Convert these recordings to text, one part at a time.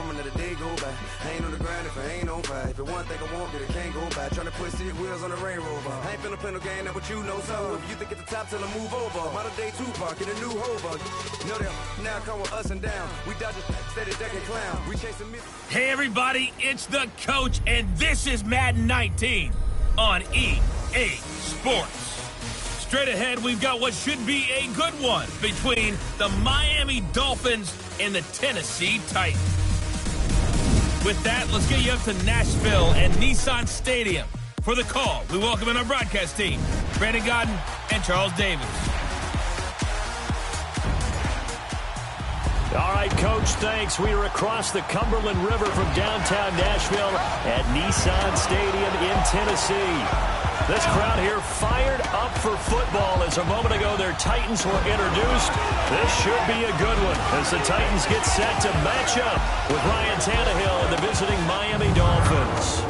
mama, let the day go by. I ain't on the ground if I ain't on fire. If it one thing I want, then it can't go by. Tryna put 6 wheels on the Range Rover. I ain't finna play no game, that what you know. So if you think it's the top, tell them move over. Modern day Tupac in a new Hova. Know them, now come with us and down. We dodge a steady deck and clown. We chase a myth. Hey everybody, it's the coach, and this is Madden 19 on EA Sports. Straight ahead, we've got what should be a good one between the Miami Dolphins and the Tennessee Titans. With that, let's get you up to Nashville and Nissan Stadium. For the call, we welcome in our broadcast team, Brandon Godden and Charles Davis. All right, Coach, thanks. We are across the Cumberland River from downtown Nashville at Nissan Stadium in Tennessee. This crowd here fired up for football as a moment ago their Titans were introduced. This should be a good one as the Titans get set to match up with Ryan Tannehill and the visiting Miami Dolphins.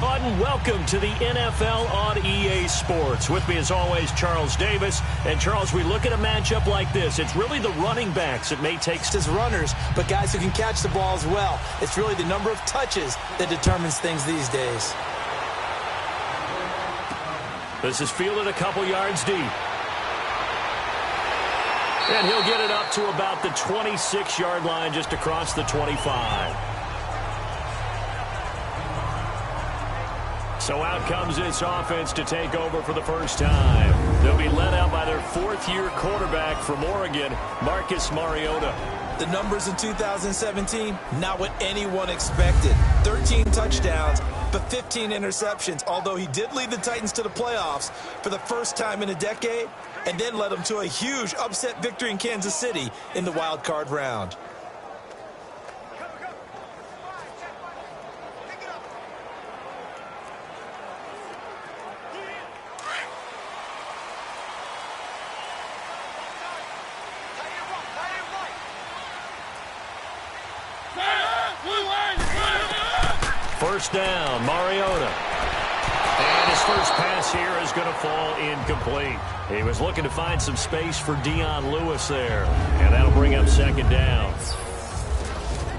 And welcome to the NFL on EA Sports. With me as always, Charles Davis. And Charles, we look at a matchup like this. It's really the running backs that may take as runners, but guys who can catch the ball as well. It's really the number of touches that determines things these days. This is fielded a couple yards deep. And he'll get it up to about the 26-yard line, just across the 25. So out comes this offense to take over for the first time. They'll be led out by their fourth-year quarterback from Oregon, Marcus Mariota. The numbers in 2017, not what anyone expected. 13 touchdowns, but 15 interceptions, although he did lead the Titans to the playoffs for the first time in a decade, and then led them to a huge upset victory in Kansas City in the wild card round. First down, Mariota. And his first pass here is going to fall incomplete. He was looking to find some space for Dion Lewis there. And that'll bring up second down.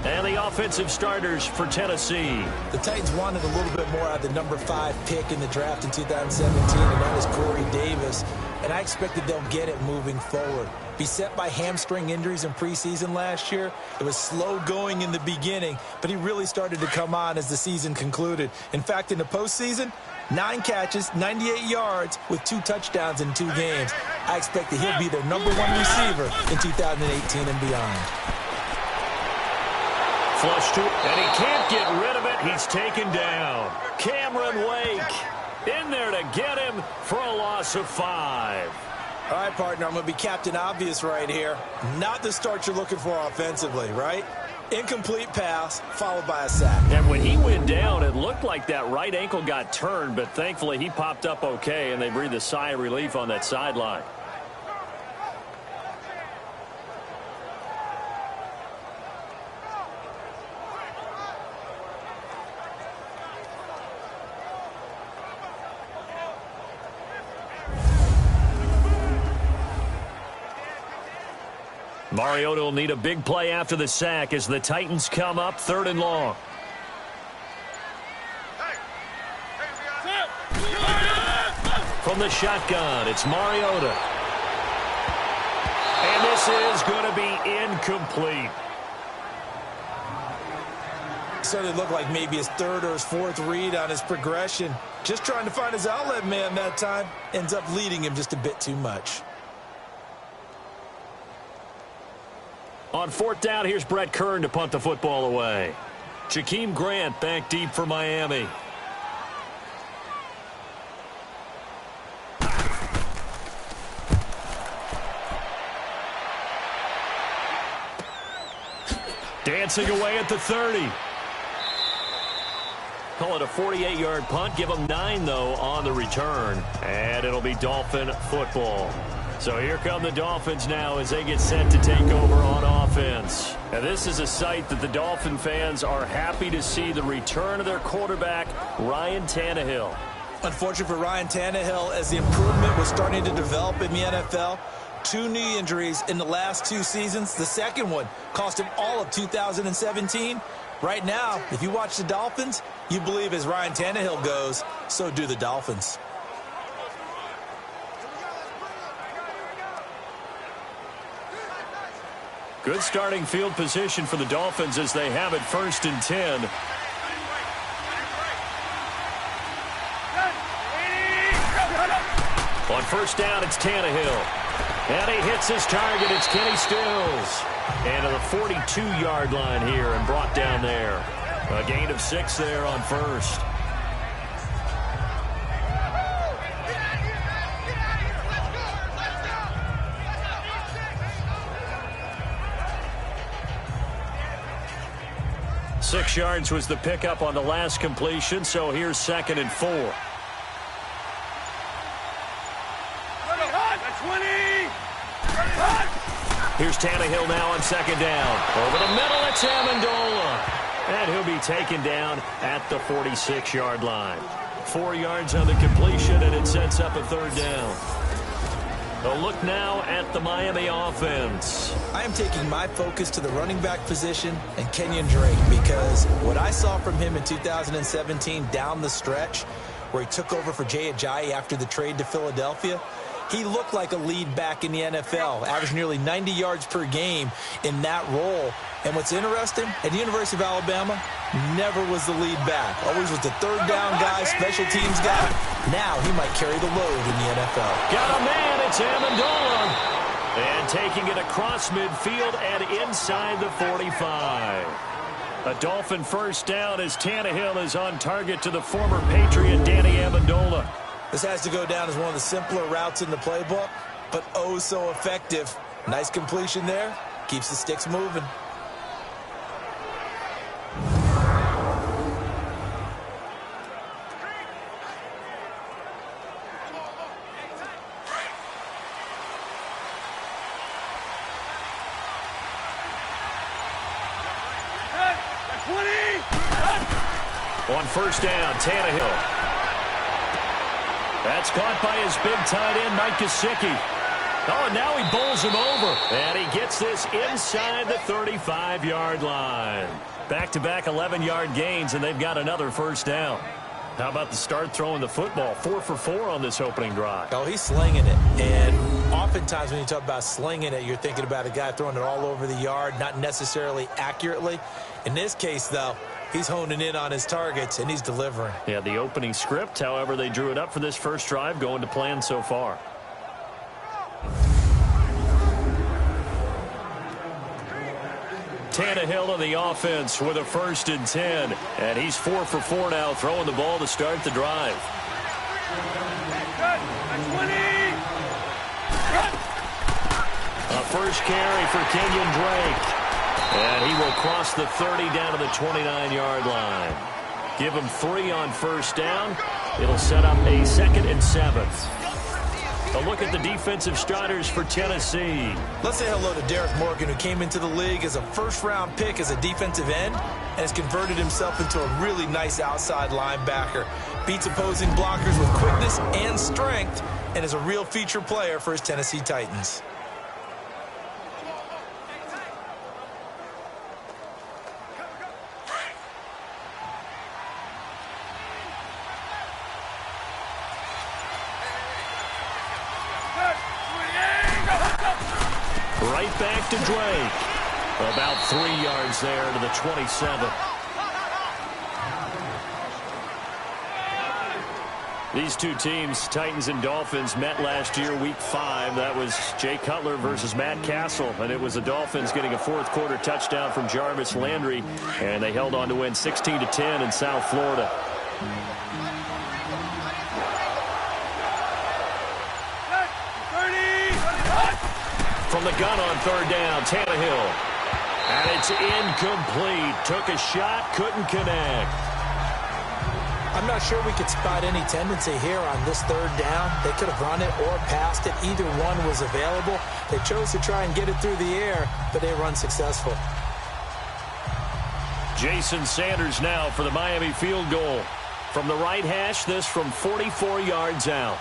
And the offensive starters for Tennessee. The Titans wanted a little bit more out of the number 5 pick in the draft in 2017, and that is Corey Davis. And I expected they'll get it moving forward. Beset by hamstring injuries in preseason last year, it was slow going in the beginning, but he really started to come on as the season concluded. In fact, in the postseason, 9 catches, 98 yards with 2 touchdowns in 2 games. I expect that he'll be their number 1 receiver in 2018 and beyond. Flush to it, and he can't get rid of it. He's taken down. Cameron Wake in there to get him for a loss of 5. All right, partner, I'm going to be Captain Obvious right here. Not the start you're looking for offensively, right? Incomplete pass, followed by a sack. And when he went down, it looked like that right ankle got turned, but thankfully he popped up okay, and they breathed a sigh of relief on that sideline. Mariota will need a big play after the sack as the Titans come up 3rd and long. From the shotgun, it's Mariota. And this is going to be incomplete. So it looked like maybe his 3rd or his 4th read on his progression. Just trying to find his outlet man that time. Ends up leading him just a bit too much. On 4th down, here's Brett Kern to punt the football away. Jakeem Grant back deep for Miami. Dancing away at the 30. Call it a 48-yard punt. Give them 9, though, on the return. And it'll be Dolphin football. So here come the Dolphins now as they get set to take over on offense. And this is a sight that the Dolphin fans are happy to see, the return of their quarterback, Ryan Tannehill. Unfortunate for Ryan Tannehill, as the improvement was starting to develop in the NFL, 2 knee injuries in the last 2 seasons. The second one cost him all of 2017. Right now, if you watch the Dolphins, you believe as Ryan Tannehill goes, so do the Dolphins. Good starting field position for the Dolphins as they have it 1st and 10. On 1st down, it's Tannehill. And he hits his target. It's Kenny Stills. And to the 42-yard line here and brought down there. A gain of 6 there on 1st. Six yards was the pickup on the last completion, so here's 2nd and 4. Here's Tannehill now on 2nd down. Over the middle, it's Amendola. And he'll be taken down at the 46-yard line. 4 yards on the completion, and it sets up a 3rd down. A look now at the Miami offense. I am taking my focus to the running back position and Kenyon Drake because what I saw from him in 2017 down the stretch where he took over for Jay Ajayi after the trade to Philadelphia, he looked like a lead back in the NFL, averaged nearly 90 yards per game in that role. And what's interesting, at the University of Alabama, never was the lead back. Always was the 3rd down guy, special teams guy. Now he might carry the load in the NFL. Got a man, it's Amendola. And taking it across midfield and inside the 45. A Dolphin 1st down as Tannehill is on target to the former Patriot Danny Amendola. This has to go down as one of the simpler routes in the playbook, but oh so effective. Nice completion there. Keeps the sticks moving. On 1st down, Tannehill. That's caught by his big tight end, Mike Gesicki. Oh, and now he bowls him over. And he gets this inside the 35-yard line. Back-to-back 11-yard gains, and they've got another 1st down. How about the start throwing the football? 4 for 4 on this opening drive. Oh, he's slinging it. And oftentimes when you talk about slinging it, you're thinking about a guy throwing it all over the yard, not necessarily accurately. In this case, though, he's honing in on his targets, and he's delivering. Yeah, the opening script, however, they drew it up for this first drive, going to plan so far. Tannehill on the offense with a 1st and 10. And he's 4 for 4 now, throwing the ball to start the drive. A first carry for Kenyon Drake. And he will cross the 30 down to the 29-yard line. Give him 3 on 1st down. It'll set up a 2nd and 7. A look at the defensive starters for Tennessee. Let's say hello to Derek Morgan, who came into the league as a 1st-round pick as a defensive end and has converted himself into a really nice outside linebacker. Beats opposing blockers with quickness and strength and is a real feature player for his Tennessee Titans. Right back to Drake. About 3 yards there to the 27. These two teams, Titans and Dolphins, met last year, Week 5. That was Jay Cutler versus Matt Castle, and it was the Dolphins getting a 4th-quarter touchdown from Jarvis Landry, and they held on to win 16-10 in South Florida. From the gun on 3rd down, Tannehill. And it's incomplete. Took a shot, couldn't connect. I'm not sure we could spot any tendency here on this 3rd down. They could have run it or passed it. Either one was available. They chose to try and get it through the air, but they run successful. Jason Sanders now for the Miami field goal. From the right hash, this from 44 yards out.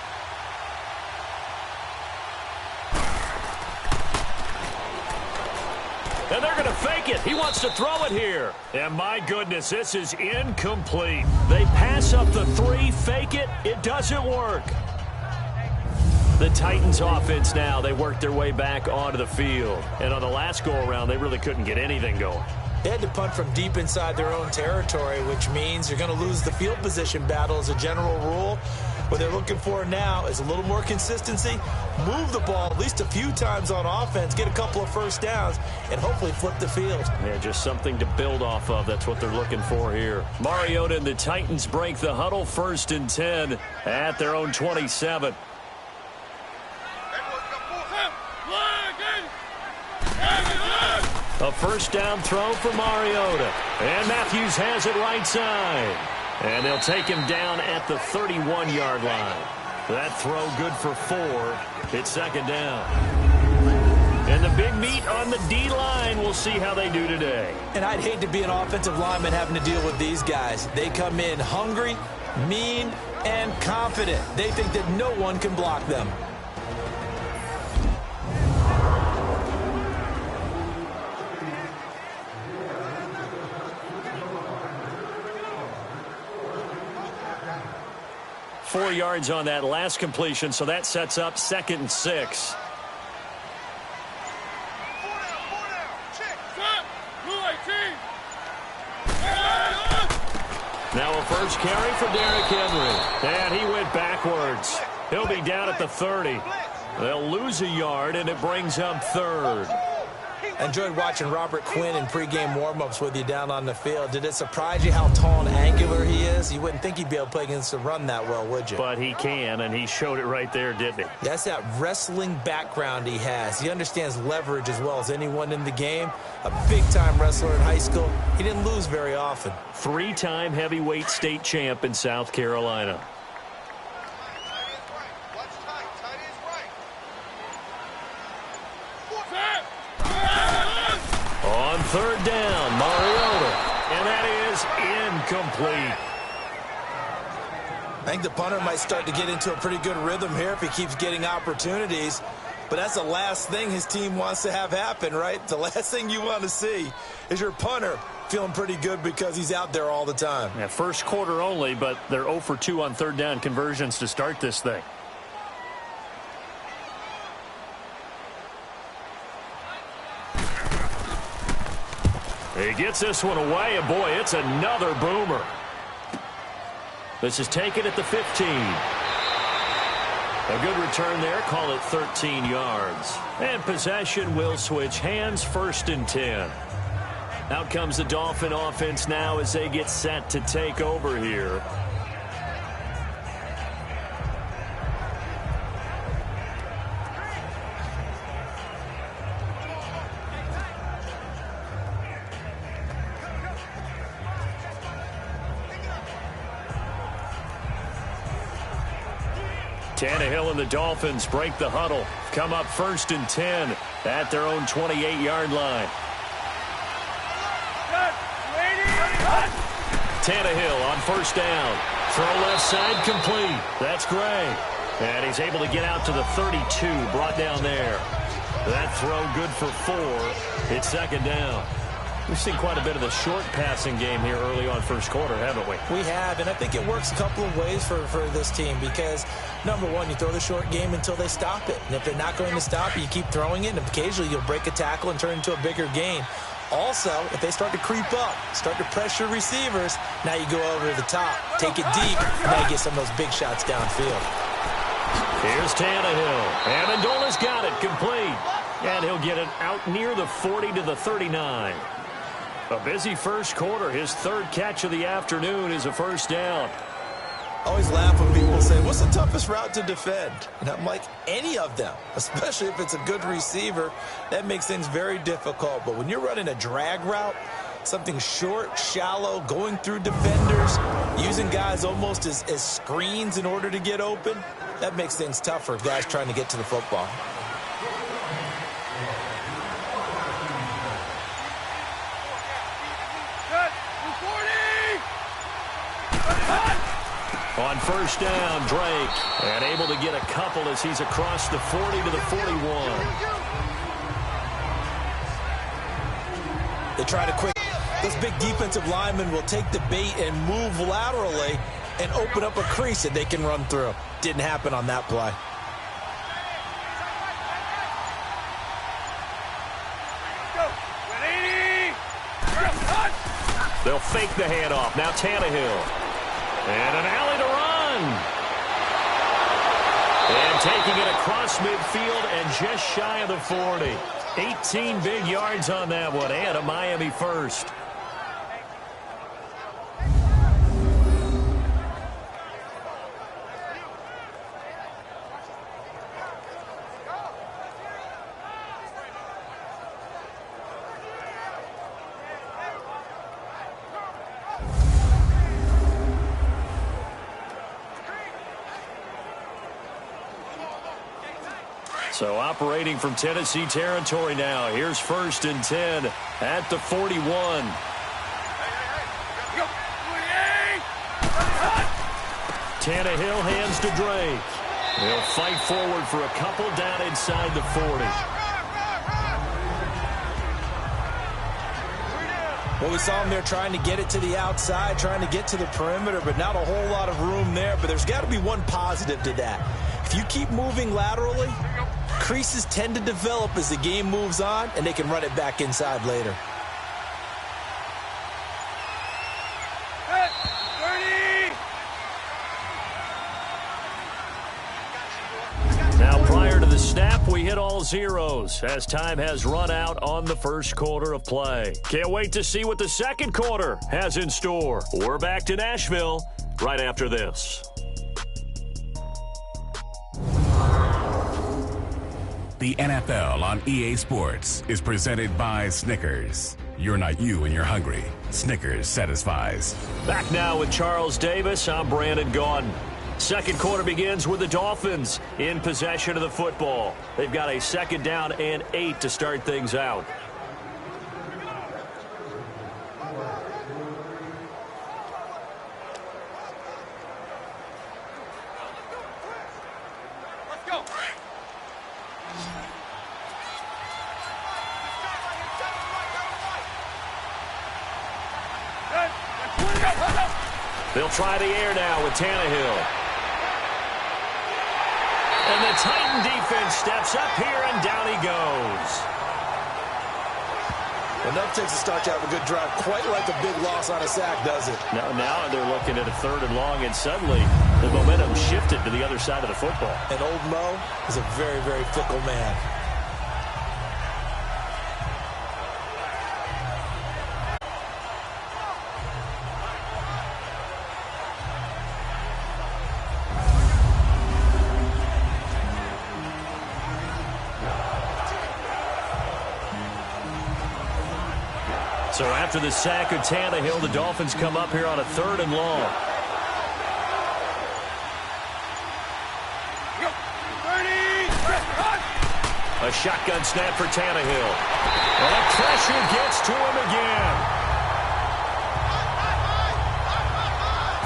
fake it. He wants to throw it here. And my goodness, this is incomplete. They pass up the 3, fake it. It doesn't work. The Titans offense now, they work their way back onto the field. And on the last go-around, they really couldn't get anything going. They had to punt from deep inside their own territory, which means you're going to lose the field position battle as a general rule. What they're looking for now is a little more consistency, move the ball at least a few times on offense, get a couple of first downs, and hopefully flip the field. Yeah, just something to build off of. That's what they're looking for here. Mariota and the Titans break the huddle, 1st and 10 at their own 27. A first down throw for Mariota. And Matthews has it right side. And they'll take him down at the 31-yard line. That throw good for 4. It's 2nd down. And the big meat on the D-line. We'll see how they do today. And I'd hate to be an offensive lineman having to deal with these guys. They come in hungry, mean, and confident. They think that no one can block them. Four yards on that last completion, so that sets up 2nd and 6. Now a first carry for Derrick Henry. And he went backwards. He'll be down at the 30. They'll lose a yard, and it brings up 3rd. I enjoyed watching Robert Quinn in pregame warm-ups with you down on the field. Did it surprise you how tall and angular he is? You wouldn't think he'd be able to play against the run that well, would you? But he can, and he showed it right there, didn't he? That's that wrestling background he has. He understands leverage as well as anyone in the game. A big-time wrestler in high school. He didn't lose very often. 3-time heavyweight state champ in South Carolina. On 3rd down, Mariota. And that is incomplete. I think the punter might start to get into a pretty good rhythm here if he keeps getting opportunities. But that's the last thing his team wants to have happen, right? The last thing you want to see is your punter feeling pretty good because he's out there all the time. Yeah, first quarter only, but they're 0 for 2 on 3rd down conversions to start this thing. He gets this one away, and boy, it's another boomer. This is taken at the 15. A good return there, call it 13 yards. And possession will switch hands, 1st and 10. Out comes the Dolphin offense now as they get set to take over here. Tannehill and the Dolphins break the huddle. Come up 1st and 10 at their own 28-yard line. Tannehill on 1st down. Throw left side complete. That's Gray. And he's able to get out to the 32, brought down there. That throw good for 4. It's 2nd down. We've seen quite a bit of the short passing game here early on 1st quarter, haven't we? We have, and I think it works a couple of ways for this team because, number one, you throw the short game until they stop it. And if they're not going to stop it, you keep throwing it, and occasionally you'll break a tackle and turn it into a bigger gain. Also, if they start to creep up, start to pressure receivers, now you go over to the top, take it deep, and now you get some of those big shots downfield. Here's Tannehill. Amendola's got it complete. And he'll get it out near the 40 to the 39. A busy 1st quarter. His 3rd catch of the afternoon is a 1st down. I always laugh when people say, what's the toughest route to defend? And I'm like, any of them, especially if it's a good receiver. That makes things very difficult. But when you're running a drag route, something short, shallow, going through defenders, using guys almost as screens in order to get open, that makes things tough for guys trying to get to the football. On 1st down, Drake, and able to get a couple as he's across the 40 to the 41. They try to quick. Those big defensive linemen will take the bait and move laterally and open up a crease that they can run through. Didn't happen on that play. They'll fake the handoff. Now Tannehill. And an alley to run. And taking it across midfield and just shy of the 40. 18 big yards on that one, and a Miami first. So operating from Tennessee territory now. Here's 1st and 10 at the 41. Tannehill hands to Drake. He'll fight forward for a couple down inside the 40. Well, we saw him there trying to get it to the outside, trying to get to the perimeter, but not a whole lot of room there. But there's got to be one positive to that. If you keep moving laterally, creases tend to develop as the game moves on, and they can run it back inside later. Now, prior to the snap, we hit all zeros as time has run out on the first quarter of play. Can't wait to see what the second quarter has in store. We're back to Nashville right after this. The NFL on EA Sports is presented by Snickers. You're not you when you're hungry. Snickers satisfies. Back now with Charles Davis. I'm Brandon Gaudin. Second quarter begins with the Dolphins in possession of the football. They've got a 2nd down and 8 to start things out. They'll try the air now with Tannehill. And the Titan defense steps up here, and down he goes. And that takes a start to have a good drive, quite like a big loss on a sack, does it? Now they're looking at a 3rd and long, and suddenly the momentum shifted to the other side of the football. And old Mo is a very, very fickle man. So after the sack of Tannehill, the Dolphins come up here on a 3rd and long. A shotgun snap for Tannehill. And the pressure gets to him again.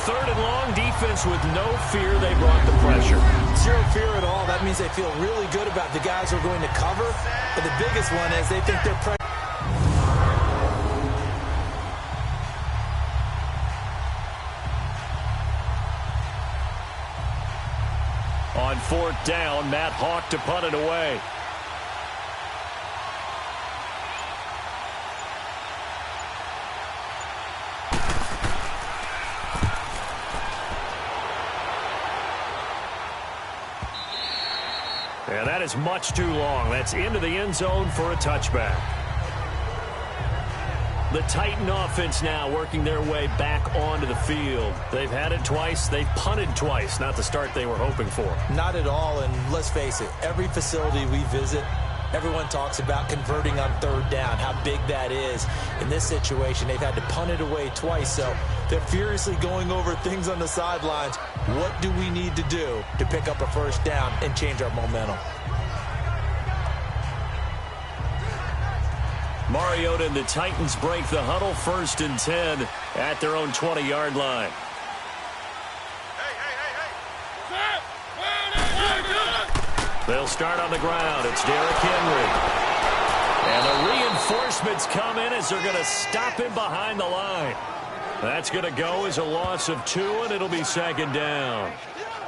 3rd and long, defense with no fear. They brought the pressure. Zero fear at all. That means they feel really good about the guys who are going to cover. But the biggest one is they think they're pressure. On 4th down, Matt Hawk to punt it away. And that is much too long. That's into the end zone for a touchback. The Titan offense now working their way back onto the field. They've had it twice. They've punted twice. Not the start they were hoping for. Not at all, and let's face it, every facility we visit, everyone talks about converting on 3rd down, how big that is. In this situation, they've had to punt it away twice, so they're furiously going over things on the sidelines. What do we need to do to pick up a 1st down and change our momentum? Mariota and the Titans break the huddle. 1st and 10 at their own 20-yard line. They'll start on the ground. It's Derrick Henry. And the reinforcements come in as they're going to stop him behind the line. That's going to go as a loss of 2, and it'll be second down.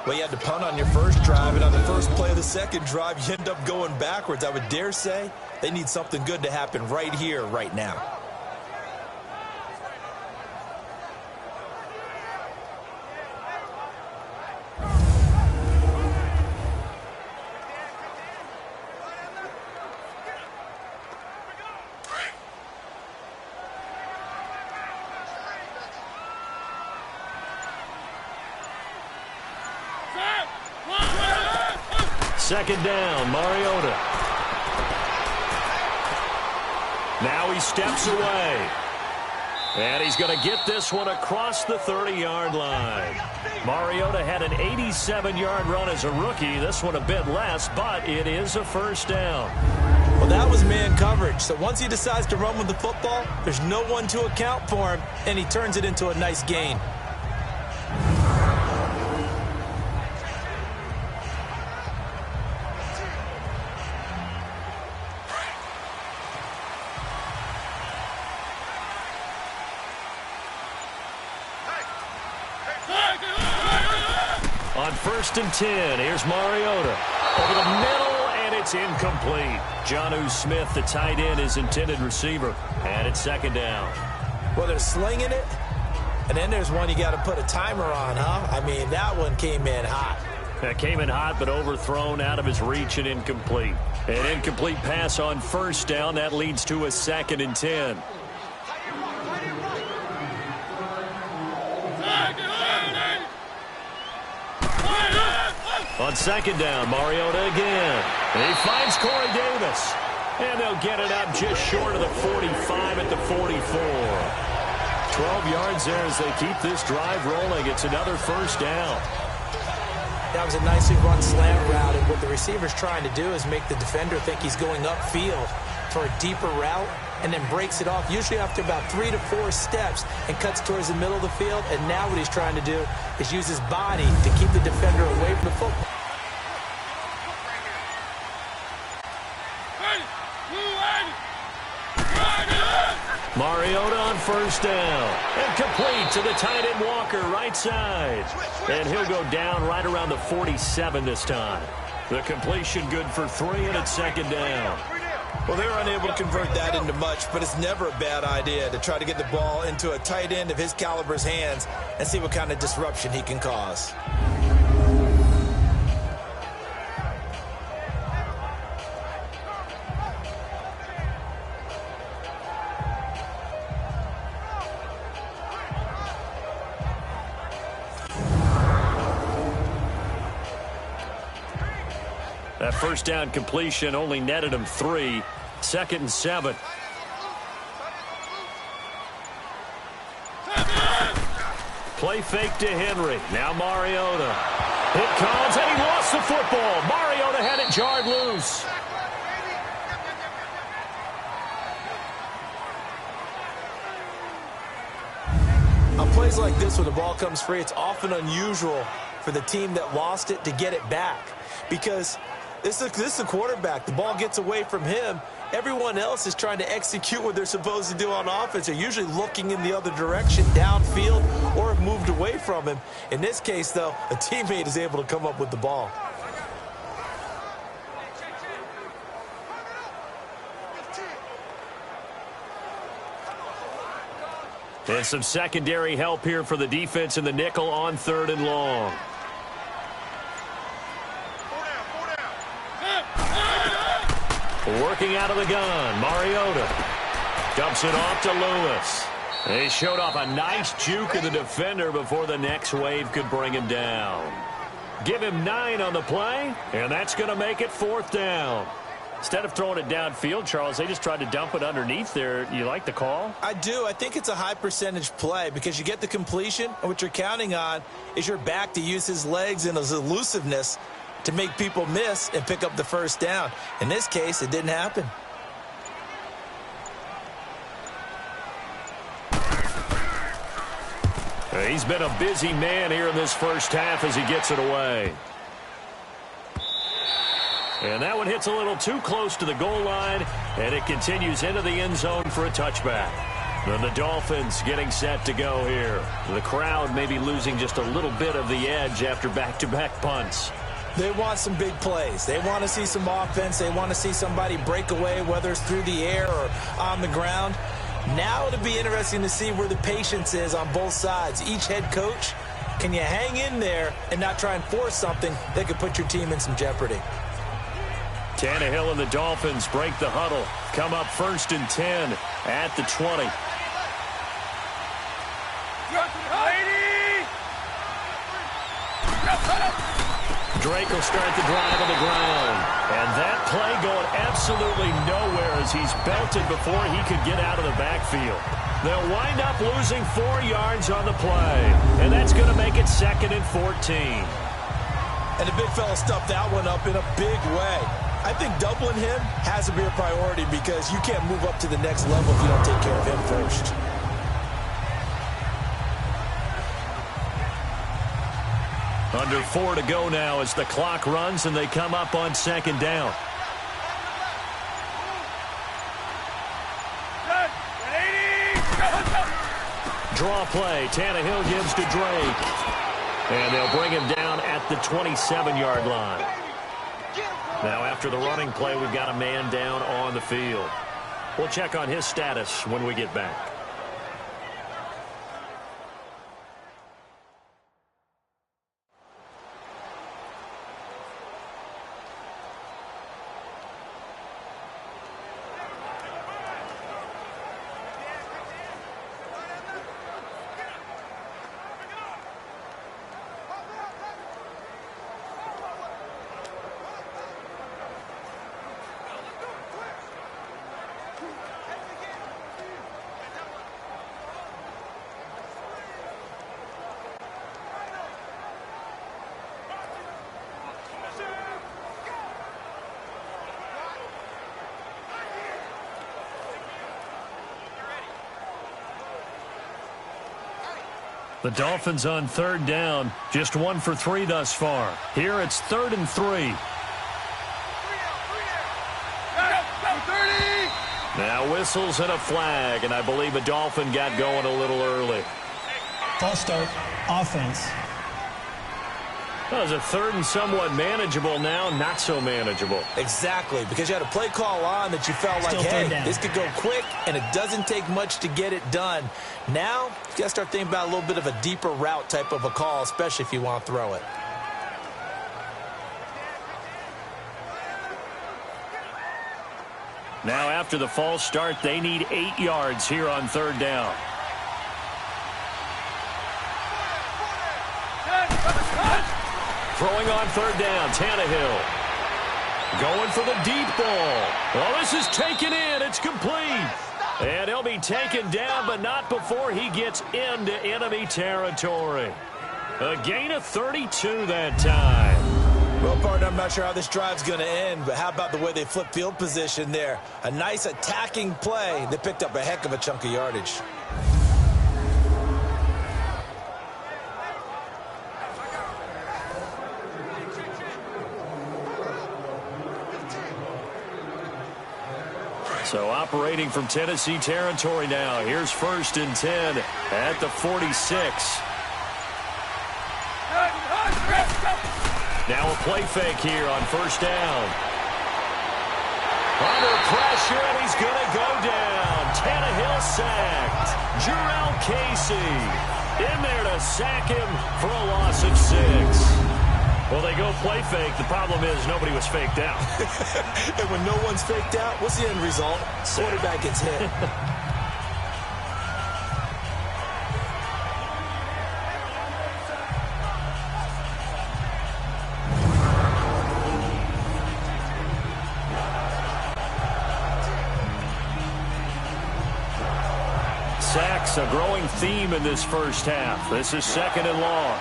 Well, you had to punt on your first drive, and on the first play of the second drive, you end up going backwards. I would dare say they need something good to happen right here, right now. Second down, Mariota. Now he steps away. And he's going to get this one across the 30-yard line. Mariota had an 87-yard run as a rookie. This one a bit less, but it is a first down. Well, that was man coverage. So once he decides to run with the football, there's no one to account for him, and he turns it into a nice gain. On 1st and 10, here's Mariota. Over the middle, and it's incomplete. Jonnu Smith, the tight end, is intended receiver. And it's second down. Well, they're slinging it, and then there's one you got to put a timer on, huh? I mean, that one came in hot. That came in hot, but overthrown out of his reach and incomplete. An incomplete pass on first down. That leads to a 2nd and 10. On second down, Mariota again. And he finds Corey Davis. And they'll get it out just short of the 45 at the 44. 12 yards there as they keep this drive rolling. It's another first down. That was a nicely run slant route, and what the receiver's trying to do is make the defender think he's going upfield for a deeper route, and then breaks it off, usually after about 3 to 4 steps, and cuts towards the middle of the field. And now what he's trying to do is use his body to keep the defender away from the football. Mariota on first down. And complete to the tight end Walker, right side. And he'll go down right around the 47 this time. The completion good for 3, and it's second down. Well, they were unable to convert that into much, but it's never a bad idea to try to get the ball into a tight end of his caliber's hands and see what kind of disruption he can cause. That first down completion only netted him 3. 2nd and 7. Play fake to Henry. Now Mariota. Hit comes, and he lost the football. Mariota had it jarred loose. On plays like this, when the ball comes free, it's often unusual for the team that lost it to get it back, because this is a quarterback. The ball gets away from him. Everyone else is trying to execute what they're supposed to do on offense. They're usually looking in the other direction, downfield, or have moved away from him. In this case, though, a teammate is able to come up with the ball. And some secondary help here for the defense in the nickel on 3rd and long. Working out of the gun, Mariota dumps it off to Lewis. He showed off a nice juke of the defender before the next wave could bring him down. Give him 9 on the play, and that's going to make it 4th down. Instead of throwing it downfield, Charles, they just tried to dump it underneath there. You like the call? I do. I think it's a high percentage play because you get the completion, and what you're counting on is your back to use his legs and his elusiveness to make people miss and pick up the first down. In this case, it didn't happen. He's been a busy man here in this first half as he gets it away. And that one hits a little too close to the goal line, and it continues into the end zone for a touchback. Then the Dolphins getting set to go here. The crowd may be losing just a little bit of the edge after back-to-back punts. They want some big plays. They want to see some offense. They want to see somebody break away, whether it's through the air or on the ground. Now it'll be interesting to see where the patience is on both sides. Each head coach, can you hang in there and not try and force something that could put your team in some jeopardy? Tannehill and the Dolphins break the huddle. Come up 1st and 10 at the 20. Drake will start the drive on the ground. And that play going absolutely nowhere as he's belted before he could get out of the backfield. They'll wind up losing 4 yards on the play. And that's going to make it 2nd and 14. And the big fella stuffed that one up in a big way. I think doubling him has to be a priority because you can't move up to the next level if you don't take care of him first. Under 4 to go now as the clock runs and they come up on 2nd down. Draw play. Tannehill gives to Drake. And they'll bring him down at the 27-yard line. Now after the running play, we've got a man down on the field. We'll check on his status when we get back. The Dolphins on 3rd down, just 1 for 3 thus far. Here it's 3rd and 3. Now whistles and a flag, and I believe a Dolphin got going a little early. False start, offense. That was a 3rd and somewhat manageable now, not so manageable. Exactly, because you had a play call on that you felt like, hey, this could go quick, and it doesn't take much to get it done. Now, you got to start thinking about a little bit of a deeper route type of a call, especially if you want to throw it. Now after the false start, they need 8 yards here on 3rd down. Throwing on 3rd down, Tannehill. Going for the deep ball. Oh, this is taken in. It's complete. And he'll be taken down, but not before he gets into enemy territory. A gain of 32 that time. Well, partner, I'm not sure how this drive's going to end, but how about the way they flip field position there? A nice attacking play that picked up a heck of a chunk of yardage. So operating from Tennessee territory now. Here's 1st and 10 at the 46. Now a play fake here on 1st down. Under pressure, and he's going to go down. Tannehill sacked. Jurrell Casey in there to sack him for a loss of 6. Well, they go play fake. The problem is nobody was faked out. And when no one's faked out, what's the end result? Quarterback gets hit. Sacks, a growing theme in this first half. This is 2nd and long.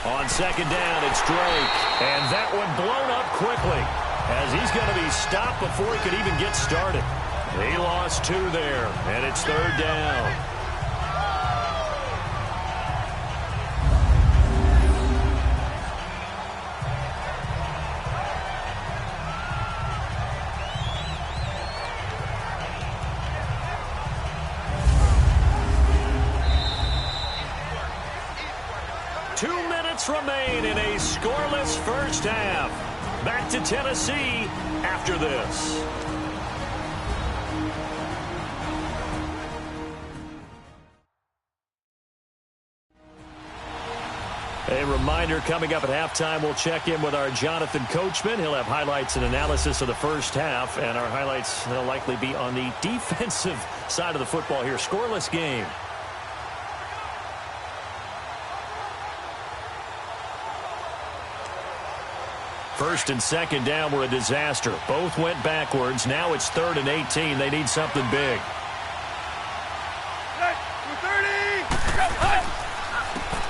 On 2nd down, it's Drake. And that one blown up quickly as he's going to be stopped before he could even get started. He lost 2 there, and it's 3rd down. remain in a scoreless first half. Back to Tennessee after this. A reminder, coming up at halftime, we'll check in with our Jonathan Coachman. He'll have highlights and analysis of the first half, and our highlights will likely be on the defensive side of the football here. Scoreless game. First and second down were a disaster. Both went backwards. Now it's 3rd and 18. They need something big.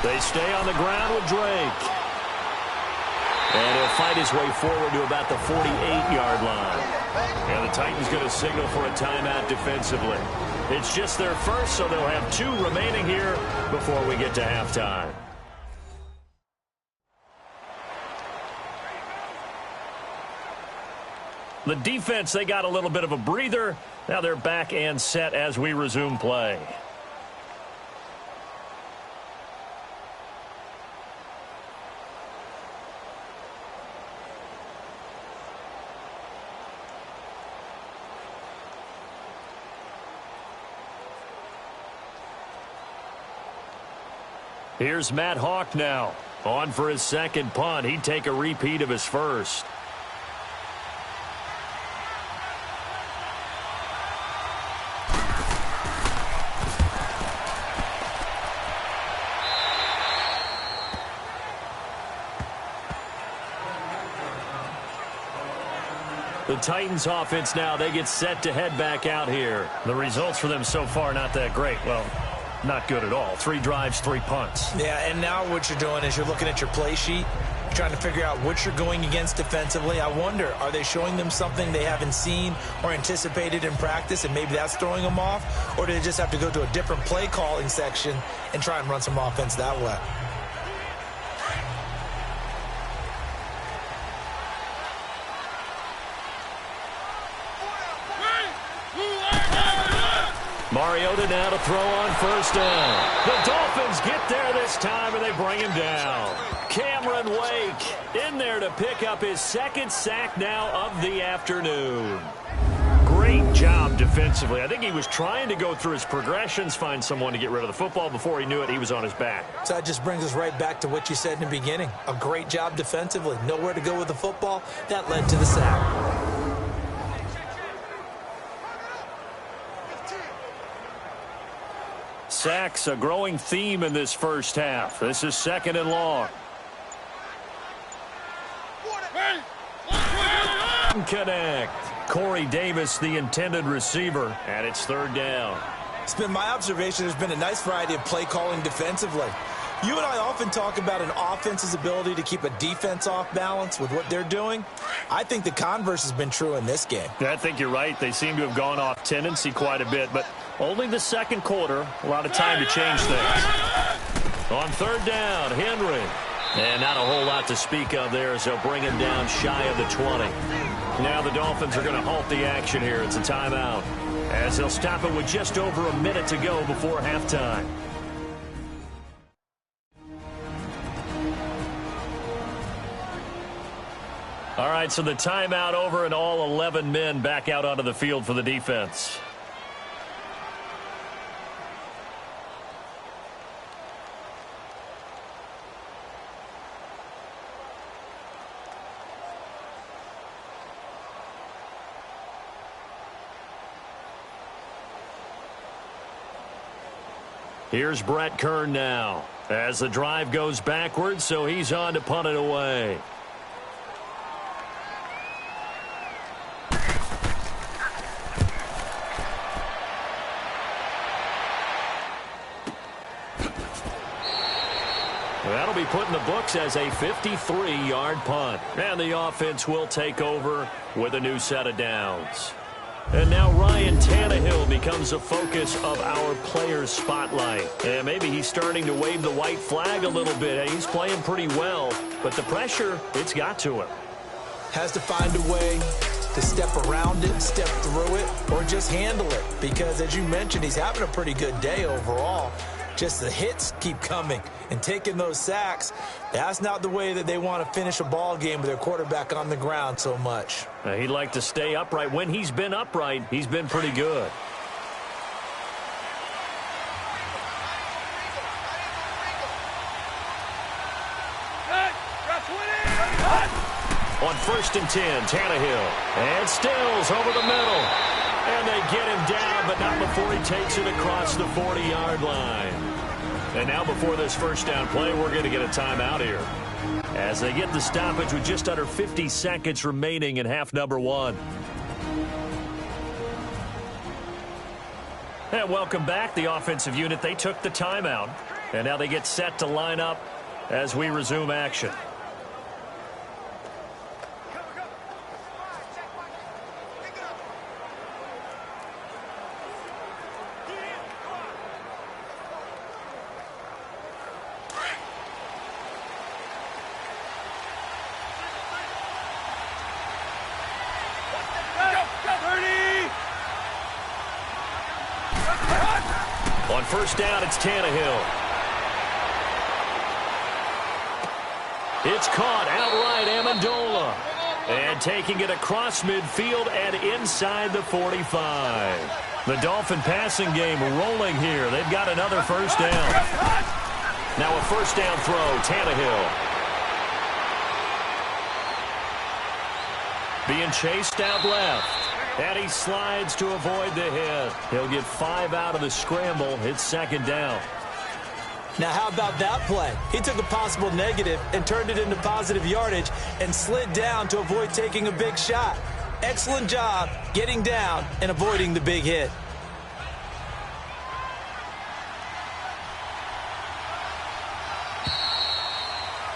They stay on the ground with Drake. And he'll fight his way forward to about the 48-yard line. And the Titans going to signal for a timeout defensively. It's just their first, so they'll have 2 remaining here before we get to halftime. The defense, they got a little bit of a breather. Now they're back and set as we resume play. Here's Matt Hawk now. On for his second punt. He'd take a repeat of his first. The Titans offense now, they get set to head back out here. The results for them so far not that great. Well, not good at all. 3 drives, 3 punts. Yeah, and now what you're doing is you're looking at your play sheet, trying to figure out what you're going against defensively. I wonder, are they showing them something they haven't seen or anticipated in practice, and maybe that's throwing them off? Or do they just have to go to a different play calling section and try and run some offense that way? Mariota now to throw on first down. The Dolphins get there this time, and they bring him down. Cameron Wake in there to pick up his 2nd sack now of the afternoon. Great job defensively. I think he was trying to go through his progressions, find someone to get rid of the football. Before he knew it, he was on his back. So that just brings us right back to what you said in the beginning. A great job defensively. Nowhere to go with the football. That led to the sack. Sacks, a growing theme in this first half. This is 2nd and long. Connect. Corey Davis, the intended receiver, and it's 3rd down. It's been my observation there's been a nice variety of play calling defensively. You and I often talk about an offense's ability to keep a defense off balance with what they're doing. I think the converse has been true in this game. I think you're right. They seem to have gone off tendency quite a bit, but only the 2nd quarter. A lot of time to change things. On 3rd down, Henry. And not a whole lot to speak of there as they'll bring him down shy of the 20. Now the Dolphins are going to halt the action here. It's a timeout, as they'll stop it with just over a minute to go before halftime. All right, so the timeout over and all 11 men back out onto the field for the defense. Here's Brett Kern now as the drive goes backwards, so he's on to punt it away. That'll be put in the books as a 53-yard punt. And the offense will take over with a new set of downs. And now Ryan Tannehill becomes a focus of our players' spotlight. And maybe he's starting to wave the white flag a little bit. He's playing pretty well, but the pressure, it's got to him. Has to find a way to step around it, step through it, or just handle it. Because, as you mentioned, he's having a pretty good day overall. Just the hits keep coming and taking those sacks. That's not the way that they want to finish a ball game with their quarterback on the ground so much. He'd like to stay upright. When he's been upright, he's been pretty good. On 1st and 10, Tannehill. And Stills over the middle. And they get him down, but not before he takes it across the 40-yard line. And now before this first down play, we're going to get a timeout here, as they get the stoppage with just under 50 seconds remaining in half number 1. And welcome back. The offensive unit, they took the timeout. And now they get set to line up as we resume action. On 1st down, it's Tannehill. It's caught outright, Amendola. And taking it across midfield and inside the 45. The Dolphin passing game rolling here. They've got another first down. Now a first down throw, Tannehill. Being chased out left. And he slides to avoid the hit. He'll get 5 out of the scramble. It's 2nd down. Now, how about that play? He took a possible negative and turned it into positive yardage and slid down to avoid taking a big shot. Excellent job getting down and avoiding the big hit.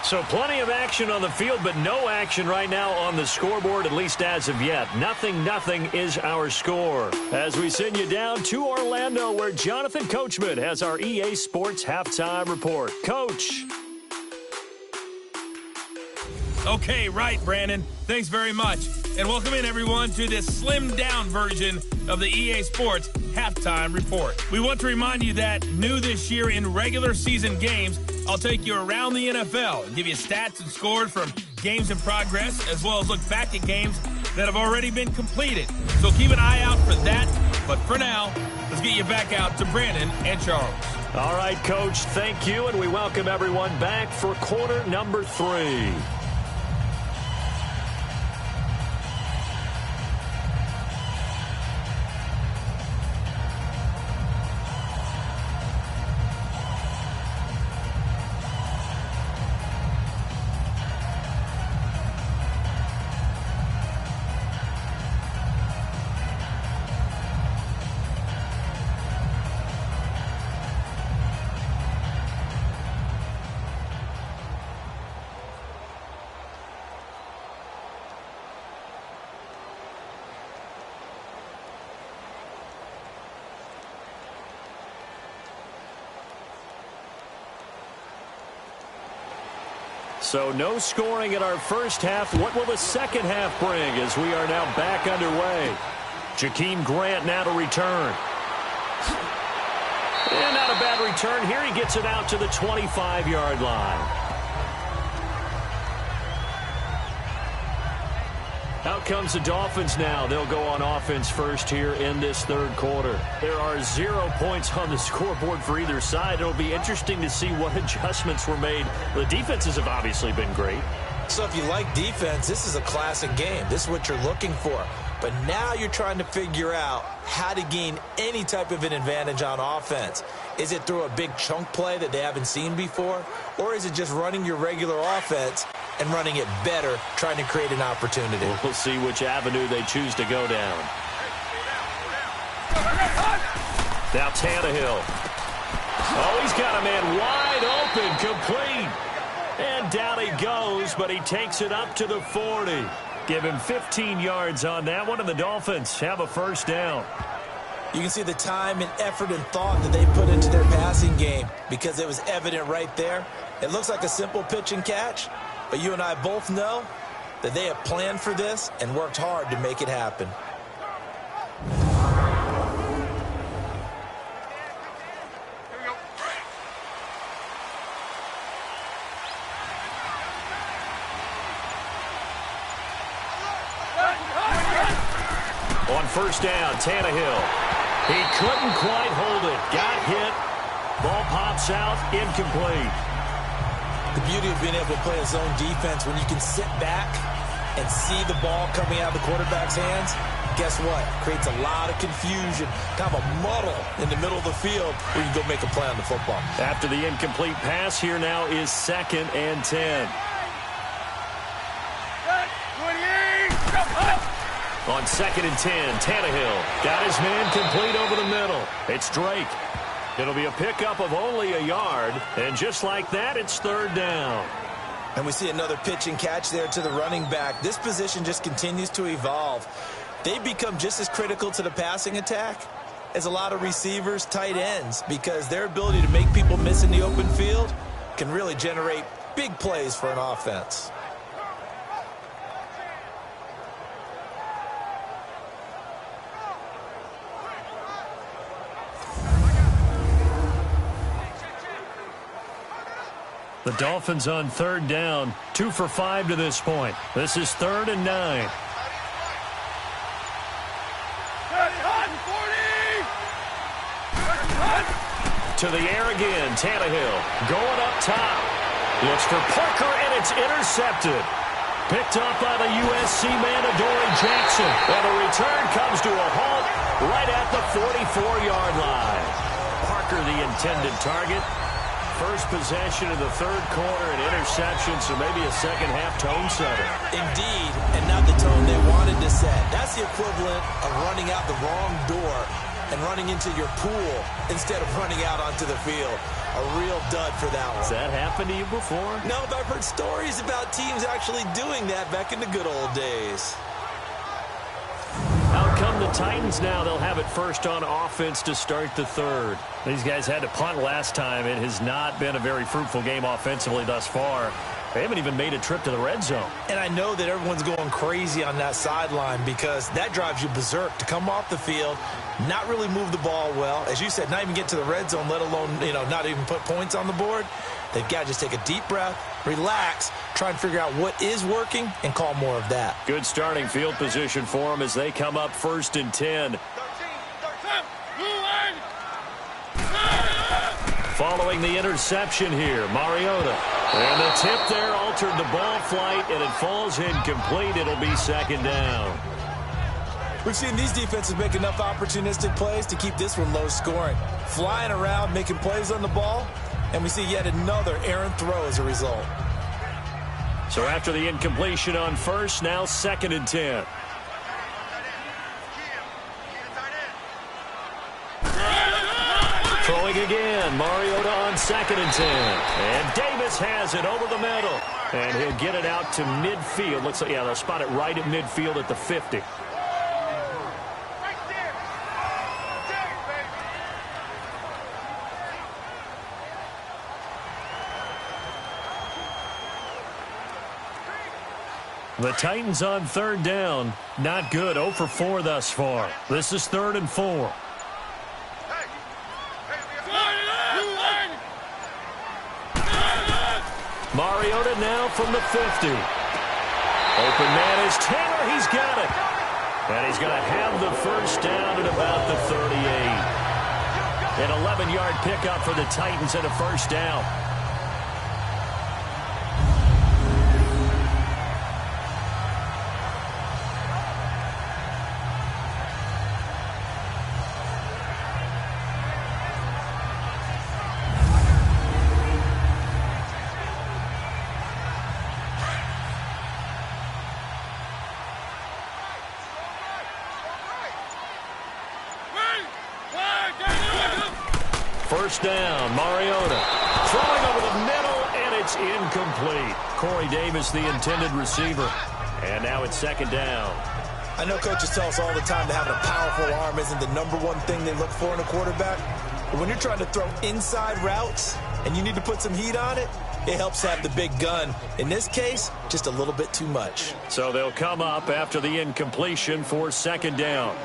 So plenty of action on the field, but no action right now on the scoreboard, at least as of yet. 0-0 is our score. As we send you down to Orlando, where Jonathan Coachman has our EA Sports Halftime Report. Coach. Okay, right, Brandon. Thanks very much. And welcome in, everyone, to this slimmed-down version of the EA Sports Halftime Report. We want to remind you that new this year in regular season games, I'll take you around the NFL and give you stats and scores from games in progress, as well as look back at games that have already been completed. So keep an eye out for that. But for now, let's get you back out to Brandon and Charles. All right, Coach, thank you, and we welcome everyone back for quarter number 3. So no scoring in our first half. What will the second half bring as we are now back underway? Jakeem Grant now to return. And not a bad return here. He gets it out to the 25-yard line. Out comes the Dolphins now. They'll go on offense first here in this third quarter. There are 0 points on the scoreboard for either side. It'll be interesting to see what adjustments were made. The defenses have obviously been great. So if you like defense, this is a classic game. This is what you're looking for. But now you're trying to figure out how to gain any type of an advantage on offense. Is it through a big chunk play that they haven't seen before? Or is it just running your regular offense and running it better, trying to create an opportunity? We'll see which avenue they choose to go down. Now Tannehill. Oh, he's got a man wide open, complete. And down he goes, but he takes it up to the 40. Give him 15 yards on that one, and the Dolphins have a first down. You can see the time and effort and thought that they put into their passing game because it was evident right there. It looks like a simple pitch and catch, but you and I both know that they have planned for this and worked hard to make it happen. On first down, Tannehill. He couldn't quite hold it. Got hit. Ball pops out, incomplete. The beauty of being able to play a zone defense when you can sit back and see the ball coming out of the quarterback's hands, guess what? Creates a lot of confusion, kind of a muddle in the middle of the field where you can go make a play on the football. After the incomplete pass, here now is 2nd and 10. On 2nd and 10, Tannehill got his man complete over the middle. It's Drake. It'll be a pickup of only a yard, and just like that, it's 3rd down. And we see another pitch and catch there to the running back. This position just continues to evolve. They become just as critical to the passing attack as a lot of receivers, tight ends, because their ability to make people miss in the open field can really generate big plays for an offense. The Dolphins on 3rd down, 2 for 5 to this point. This is 3rd and 9. To the air again, Tannehill going up top. Looks for Parker, and it's intercepted. Picked up by the USC man, Adoree Jackson. And the return comes to a halt right at the 44-yard line. Parker, the intended target. First possession of the 3rd quarter, an interception, so maybe a second-half tone setter. Indeed, and not the tone they wanted to set. That's the equivalent of running out the wrong door and running into your pool instead of running out onto the field. A real dud for that one. Has that happened to you before? No, but I've heard stories about teams actually doing that back in the good old days. Out come the Titans now. They'll have it first on offense to start the 3rd. These guys had to punt last time. It has not been a very fruitful game offensively thus far. They haven't even made a trip to the red zone. And I know that everyone's going crazy on that sideline because that drives you berserk to come off the field, not really move the ball well. As you said, not even get to the red zone, let alone, not even put points on the board. They've got to just take a deep breath, relax, try and figure out what is working, and call more of that. Good starting field position for them as they come up 1st and 10. Following the interception here, Mariota. And the tip there altered the ball flight, and it falls incomplete. It'll be 2nd down. We've seen these defenses make enough opportunistic plays to keep this one low scoring. Flying around, making plays on the ball, and we see yet another errant throw as a result. So after the incompletion on 1st, now 2nd and 10. Throwing again, Mariota on 2nd and 10. And Davis has it over the middle. And he'll get it out to midfield. Looks like, they'll spot it right at midfield at the 50. The Titans on 3rd down. Not good. 0 for 4 thus far. This is 3rd and 4. Mariota now from the 50. Open man is Taylor. He's got it. And he's going to have the first down at about the 38. An 11-yard pickup for the Titans and a first down. First down, Mariota. Throwing over the middle, and it's incomplete. Corey Davis, the intended receiver. And now it's 2nd down. I know coaches tell us all the time that having a powerful arm isn't the #1 thing they look for in a quarterback. But when you're trying to throw inside routes and you need to put some heat on it, it helps have the big gun. In this case, just a little bit too much. So they'll come up after the incompletion for 2nd down.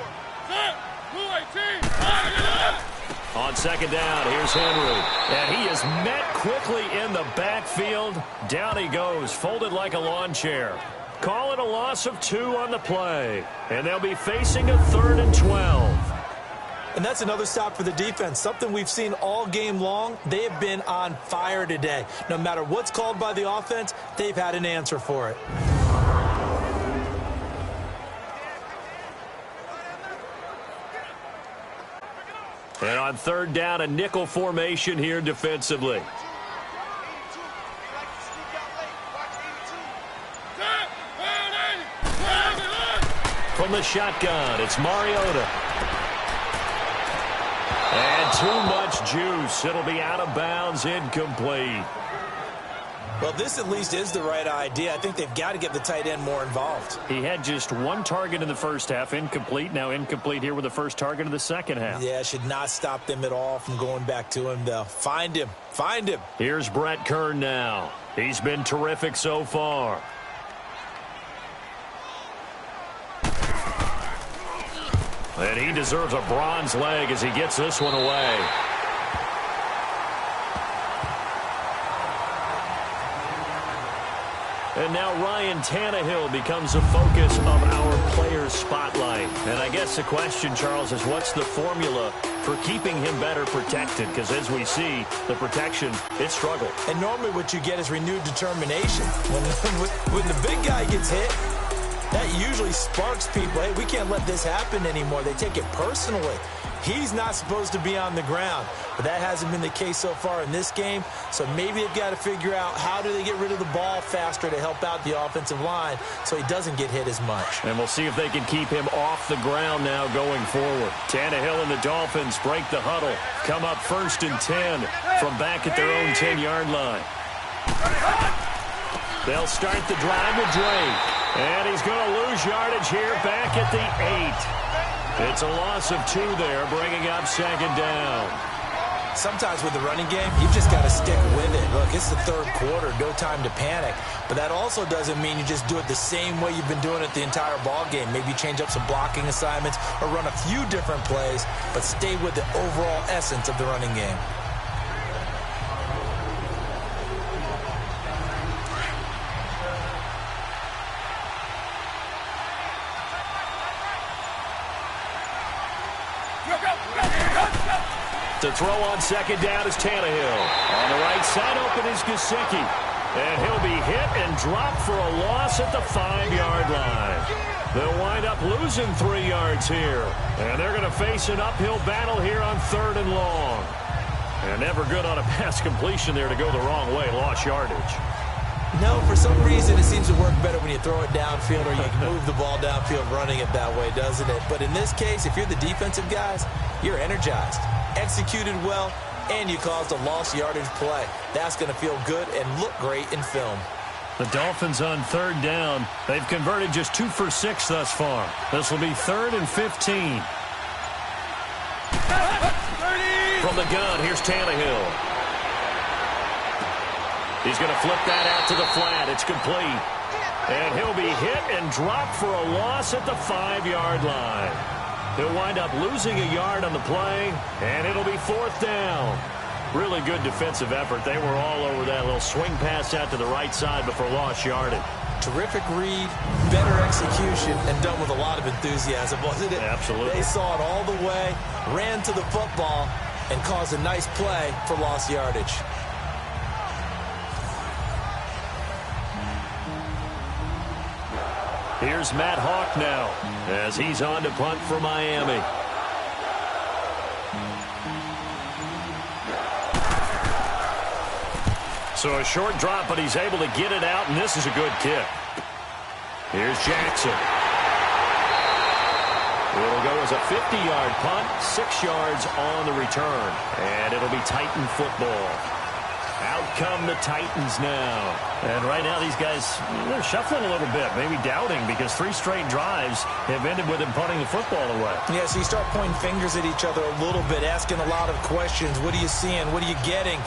On 2nd down, here's Henry. And he is met quickly in the backfield. Down he goes, folded like a lawn chair. Call it a loss of 2 on the play. And they'll be facing a 3rd and 12. And that's another stop for the defense, something we've seen all game long. They have been on fire today. No matter what's called by the offense, they've had an answer for it. And on 3rd down, a nickel formation here defensively. From the shotgun, it's Mariota. And too much juice. It'll be out of bounds, incomplete. Well, this at least is the right idea. I think they've got to get the tight end more involved. He had just 1 target in the first half, incomplete. Now incomplete here with the first target of the second half. Yeah, should not stop them at all from going back to him, though. Find him. Find him. Here's Brett Kern now. He's been terrific so far. And he deserves a bronze leg as he gets this one away. And now Ryan Tannehill becomes the focus of our players' spotlight. And I guess the question, Charles, is what's the formula for keeping him better protected? Because as we see, the protection, it struggled. And normally what you get is renewed determination. When the big guy gets hit, that usually sparks people. Hey, we can't let this happen anymore. They take it personally. He's not supposed to be on the ground, but that hasn't been the case so far in this game. So maybe they've got to figure out how do they get rid of the ball faster to help out the offensive line so he doesn't get hit as much. And we'll see if they can keep him off the ground now going forward. Tannehill and the Dolphins break the huddle. Come up 1st and 10 from back at their own 10-yard line. They'll start the drive with Drake. And he's going to lose yardage here back at the 8. It's a loss of 2 there, bringing up 2nd down. Sometimes with the running game, you've just got to stick with it. Look, it's the 3rd quarter, no time to panic. But that also doesn't mean you just do it the same way you've been doing it the entire ball game. Maybe change up some blocking assignments or run a few different plays, but stay with the overall essence of the running game. To throw on 2nd down is Tannehill. On the right side open is Gesicki. And he'll be hit and dropped for a loss at the 5-yard line. They'll wind up losing 3 yards here. And they're going to face an uphill battle here on 3rd and long. And never good on a pass completion there to go the wrong way. Lost yardage. No, for some reason it seems to work better when you throw it downfield or you can move the ball downfield running it that way, doesn't it? But in this case, if you're the defensive guys, you're energized, executed well, and you caused a lost yardage play. That's going to feel good and look great in film. The Dolphins on 3rd down. They've converted just 2 for 6 thus far. This will be 3rd and 15. From the gun, here's Tannehill. He's going to flip that out to the flat. It's complete. And he'll be hit and dropped for a loss at the 5-yard line. He'll wind up losing a yard on the play, and it'll be 4th down. Really good defensive effort. They were all over that little swing pass out to the right side before lost yardage. Terrific read, better execution, and done with a lot of enthusiasm, wasn't it? Absolutely. They saw it all the way, ran to the football, and caused a nice play for lost yardage. Here's Matt Hawk now as he's on to punt for Miami. So a short drop, but he's able to get it out, and this is a good kick. Here's Jackson. It'll go as a 50-yard punt, 6 yards on the return, and it'll be Titan football. Out come the Titans now. And right now these guys, they're shuffling a little bit, maybe doubting, because 3 straight drives have ended with them punting the football away. Yeah, so you start pointing fingers at each other a little bit, asking a lot of questions. What are you seeing? What are you getting?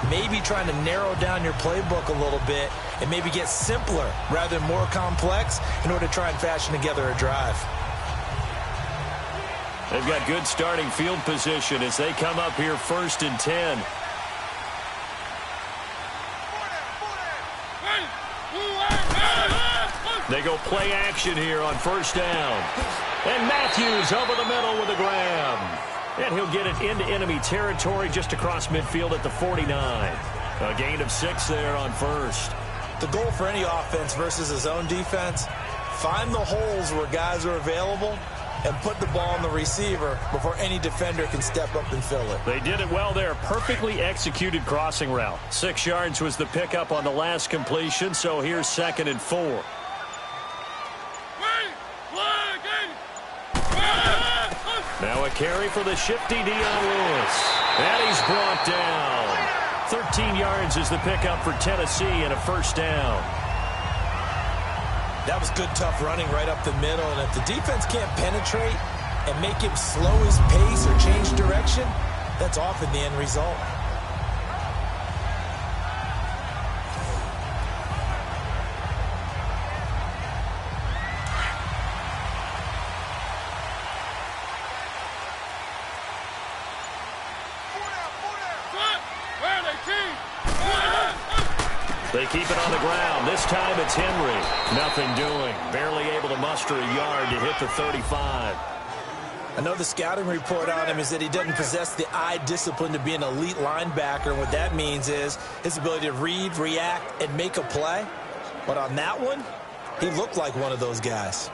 Maybe trying to narrow down your playbook a little bit and maybe get simpler rather than more complex in order to try and fashion together a drive. They've got good starting field position as they come up here 1st and 10. They go play action here on first down. And Matthews over the middle with a grab. And he'll get it into enemy territory just across midfield at the 49. A gain of 6 there on first. The goal for any offense versus his own defense, find the holes where guys are available and put the ball on the receiver before any defender can step up and fill it. They did it well there. Perfectly executed crossing route. 6 yards was the pickup on the last completion, so here's 2nd and 4. Now a carry for the shifty Dion Lewis. And he's brought down. 13 yards is the pickup for Tennessee and a first down. That was good, tough running right up the middle. And if the defense can't penetrate and make him slow his pace or change direction, that's often the end result. They keep it on the ground. This time it's Henry. Nothing doing. Barely able to muster a yard to hit the 35. I know the scouting report on him is that he doesn't possess the eye discipline to be an elite linebacker. And what that means is his ability to read, react, and make a play. But on that one, he looked like one of those guys.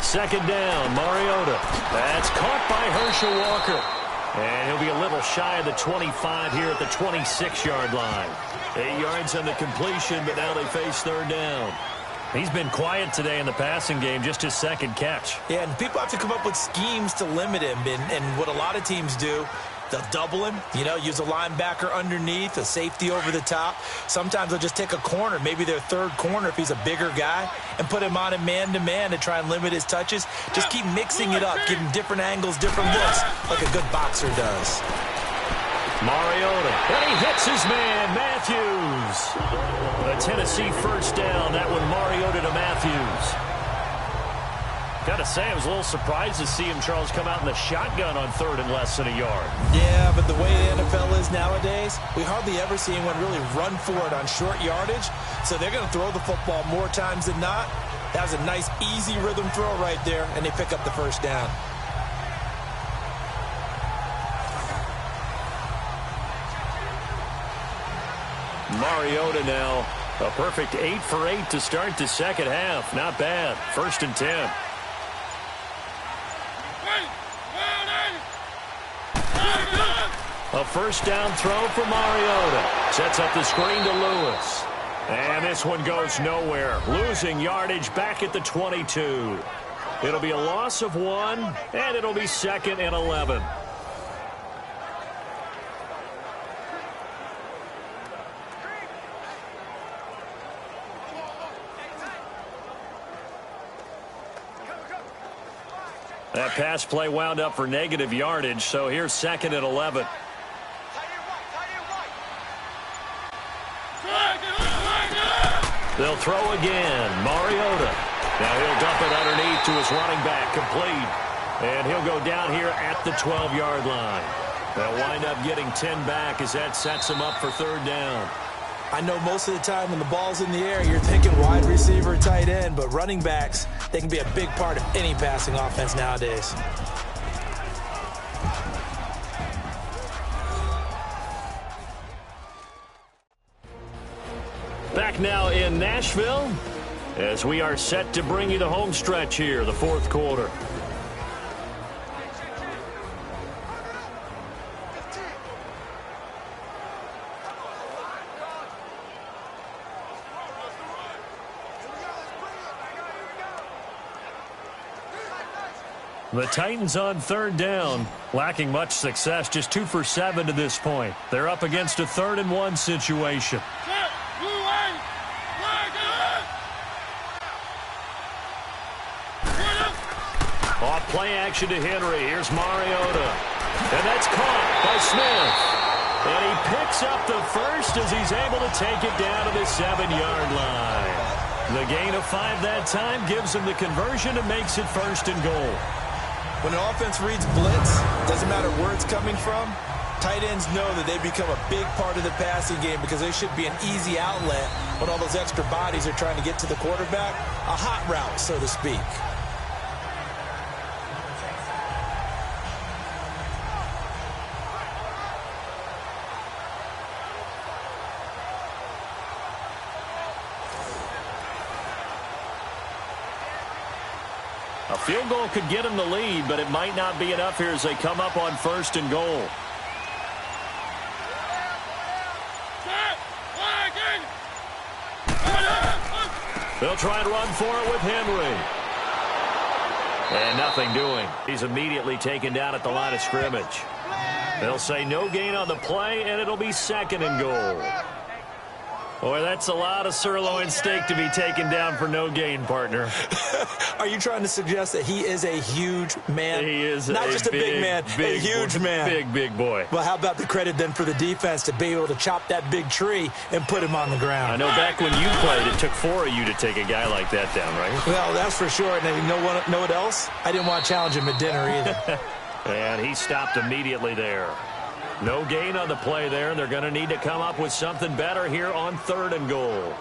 Second down, Mariota. That's caught by Herschel Walker. And he'll be a little shy of the 25 here at the 26-yard line. 8 yards on the completion, but now they face third down. He's been quiet today in the passing game, just his 2nd catch. Yeah, and people have to come up with schemes to limit him. And what a lot of teams do, they'll double him, use a linebacker underneath, a safety over the top. Sometimes they'll just take a corner, maybe their 3rd corner if he's a bigger guy, and put him on a man-to-man to try and limit his touches. Just keep mixing it up, give him different angles, different looks, like a good boxer does. Mariota, and he hits his man, Matthews. A Tennessee first down, that one Mariota to Matthews. Gotta say, I was a little surprised to see him, Charles, come out in the shotgun on 3rd and less than a yard. Yeah, but the way the NFL is nowadays, we hardly ever see anyone really run for it on short yardage. So they're going to throw the football more times than not. That was a nice, easy rhythm throw right there, and they pick up the first down. Mariota now, a perfect 8 for 8 to start the second half. Not bad. 1st and 10. A first down throw for Mariota. Sets up the screen to Lewis. And this one goes nowhere. Losing yardage back at the 22. It'll be a loss of 1, and it'll be 2nd and 11. That pass play wound up for negative yardage, so here's 2nd and 11. They'll throw again. Mariota. Now he'll dump it underneath to his running back, complete. And he'll go down here at the 12-yard line. They'll wind up getting 10 back as that sets him up for 3rd down. I know most of the time when the ball's in the air, you're thinking wide receiver, tight end, but running backs, they can be a big part of any passing offense nowadays. Back now in Nashville as we are set to bring you the home stretch here, the 4th quarter. The Titans on 3rd down, lacking much success, just 2 for 7 to this point. They're up against a 3rd and 1 situation. Off play action to Henry. Here's Mariota. And that's caught by Smith. And he picks up the first as he's able to take it down to the 7-yard line. The gain of 5 that time gives him the conversion and makes it 1st and goal. When an offense reads blitz, doesn't matter where it's coming from, tight ends know that they become a big part of the passing game because they should be an easy outlet when all those extra bodies are trying to get to the quarterback. A hot route, so to speak. A field goal could get him the lead, but it might not be enough here as they come up on 1st and goal. They'll try and run for it with Henry. And nothing doing. He's immediately taken down at the line of scrimmage. They'll say no gain on the play, and it'll be 2nd and goal. Boy, that's a lot of sirloin steak to be taken down for no gain, partner. Are you trying to suggest that he is a huge man? He is not just a big man, a huge man. Big boy. Well, how about the credit then for the defense to be able to chop that big tree and put him on the ground? I know back when you played, it took 4 of you to take a guy like that down, right? Well, that's for sure. And you know what else? I didn't want to challenge him at dinner either. And he stopped immediately there. No gain on the play there, and they're going to need to come up with something better here on 3rd and goal.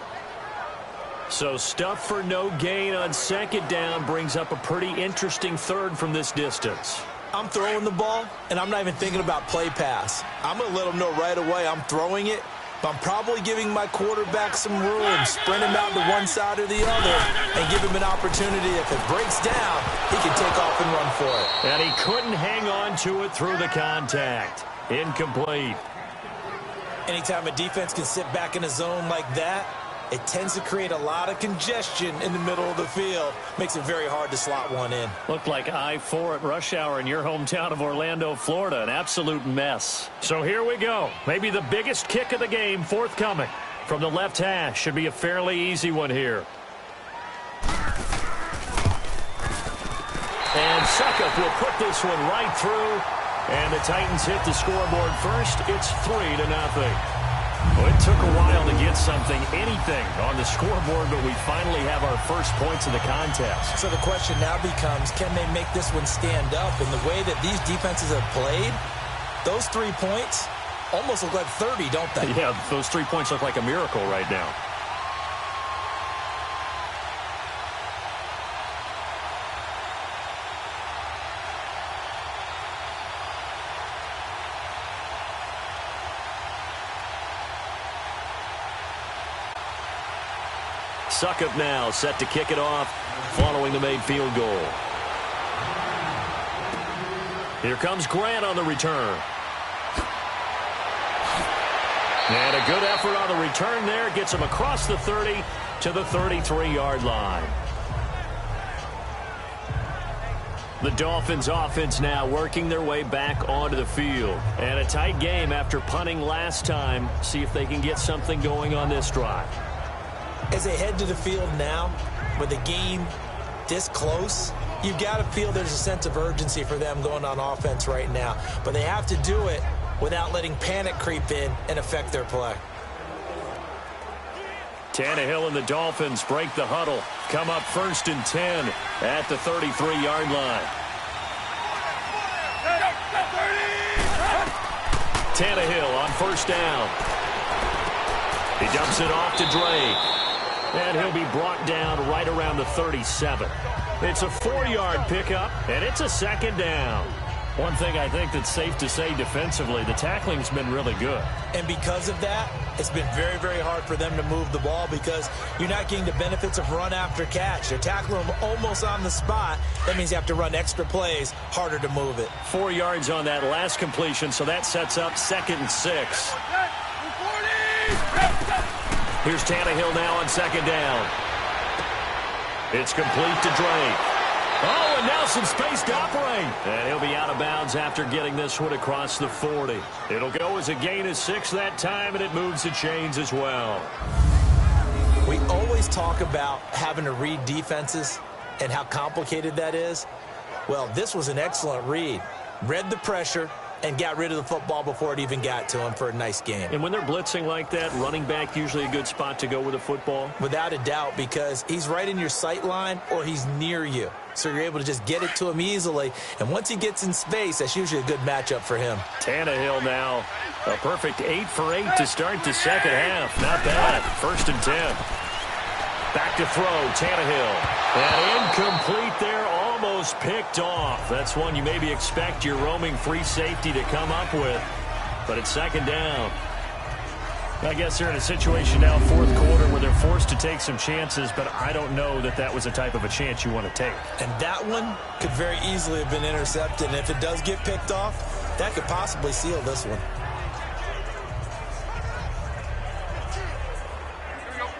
So stuff for no gain on 2nd down brings up a pretty interesting 3rd from this distance. I'm throwing the ball, and I'm not even thinking about play pass. I'm going to let them know right away I'm throwing it, but I'm probably giving my quarterback some room, sprint him out to one side or the other, and give him an opportunity. If it breaks down, he can take off and run for it. And he couldn't hang on to it through the contact. Incomplete. Anytime a defense can sit back in a zone like that, it tends to create a lot of congestion in the middle of the field. Makes it very hard to slot one in. Looked like I-4 at rush hour in your hometown of Orlando, Florida. An absolute mess. So here we go. Maybe the biggest kick of the game forthcoming. From the left hash. Should be a fairly easy one here. And Suckup will put this one right through. And the Titans hit the scoreboard first. It's 3-0. Well, it took a while to get anything on the scoreboard, but we finally have our first points of the contest. So the question now becomes, can they make this one stand up? And the way that these defenses have played, those 3 points almost look like 30, don't they? Yeah, those 3 points look like a miracle right now. Suckup now set to kick it off following the made field goal. Here comes Grant on the return. And a good effort on the return there. Gets him across the 30 to the 33-yard line. The Dolphins offense now working their way back onto the field. And a tight game after punting last time. See if they can get something going on this drive. As they head to the field now, with the game this close, you've got to feel there's a sense of urgency for them going on offense right now. But they have to do it without letting panic creep in and affect their play. Tannehill and the Dolphins break the huddle. Come up 1st and 10 at the 33-yard line. Tannehill on 1st down. He dumps it off to Drake. And he'll be brought down right around the 37. It's a 4-yard pickup, and it's a 2nd down. One thing I think that's safe to say defensively, the tackling's been really good. And because of that, it's been very, very hard for them to move the ball because you're not getting the benefits of run after catch. They're tackling them almost on the spot. That means you have to run extra plays, harder to move it. 4 yards on that last completion, so that sets up 2nd and 6. Here's Tannehill now on 2nd down. It's complete to Drake. Oh, and now some space to operate. And he'll be out of bounds after getting this one across the 40. It'll go as a gain of 6 that time, and it moves the chains as well. We always talk about having to read defenses and how complicated that is. Well, this was an excellent read. Read the pressure, and got rid of the football before it even got to him for a nice game. And when they're blitzing like that, running back usually a good spot to go with a football? Without a doubt, because he's right in your sight line or he's near you. So you're able to just get it to him easily. And once he gets in space, that's usually a good matchup for him. Tannehill now, a perfect 8 for 8 to start the second half. Not bad. 1st and 10. Back to throw, Tannehill. And incomplete there, almost picked off. That's one you maybe expect your roaming free safety to come up with. But it's 2nd down. I guess they're in a situation now, 4th quarter, where they're forced to take some chances, but I don't know that that was the type of a chance you want to take. And that one could very easily have been intercepted. And if it does get picked off, that could possibly seal this one.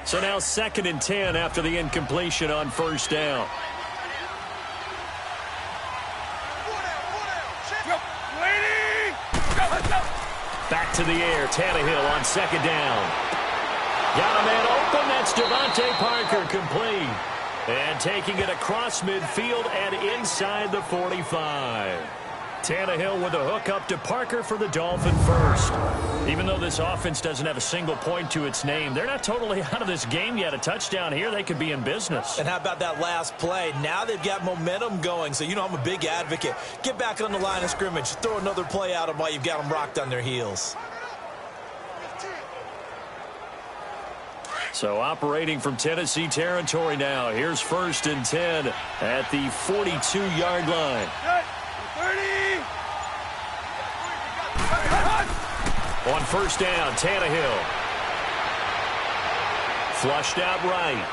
So now 2nd and 10 after the incompletion on 1st down. Back to the air. Tannehill on 2nd down. Got a man open. That's Devontae Parker, complete. And taking it across midfield and inside the 45. Tannehill with a hook up to Parker for the Dolphin first. Even though this offense doesn't have a single point to its name, they're not totally out of this game yet. A touchdown here, they could be in business. And how about that last play? Now they've got momentum going. So, you know, I'm a big advocate. Get back on the line of scrimmage. Throw another play at them while you've got them rocked on their heels. So operating from Tennessee territory now. Here's 1st and 10 at the 42-yard line. 30. On 1st down, Tannehill. Flushed out right.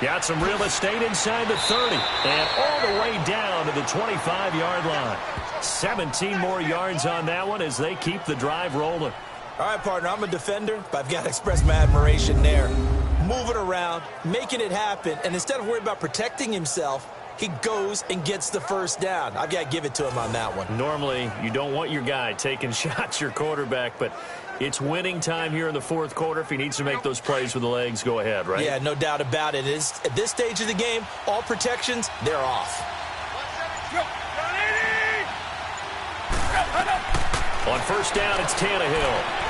Got some real estate inside the 30. And all the way down to the 25-yard line. 17 more yards on that one as they keep the drive rolling. All right, partner, I'm a defender, but I've got to express my admiration there. Moving around, making it happen, and instead of worrying about protecting himself, he goes and gets the 1st down. I've got to give it to him on that one. Normally, you don't want your guy taking shots, your quarterback, but it's winning time here in the 4th quarter. If he needs to make those plays with the legs, go ahead, right? Yeah, no doubt about it. At this stage of the game, all protections, they're off. On 1st down, it's Tannehill.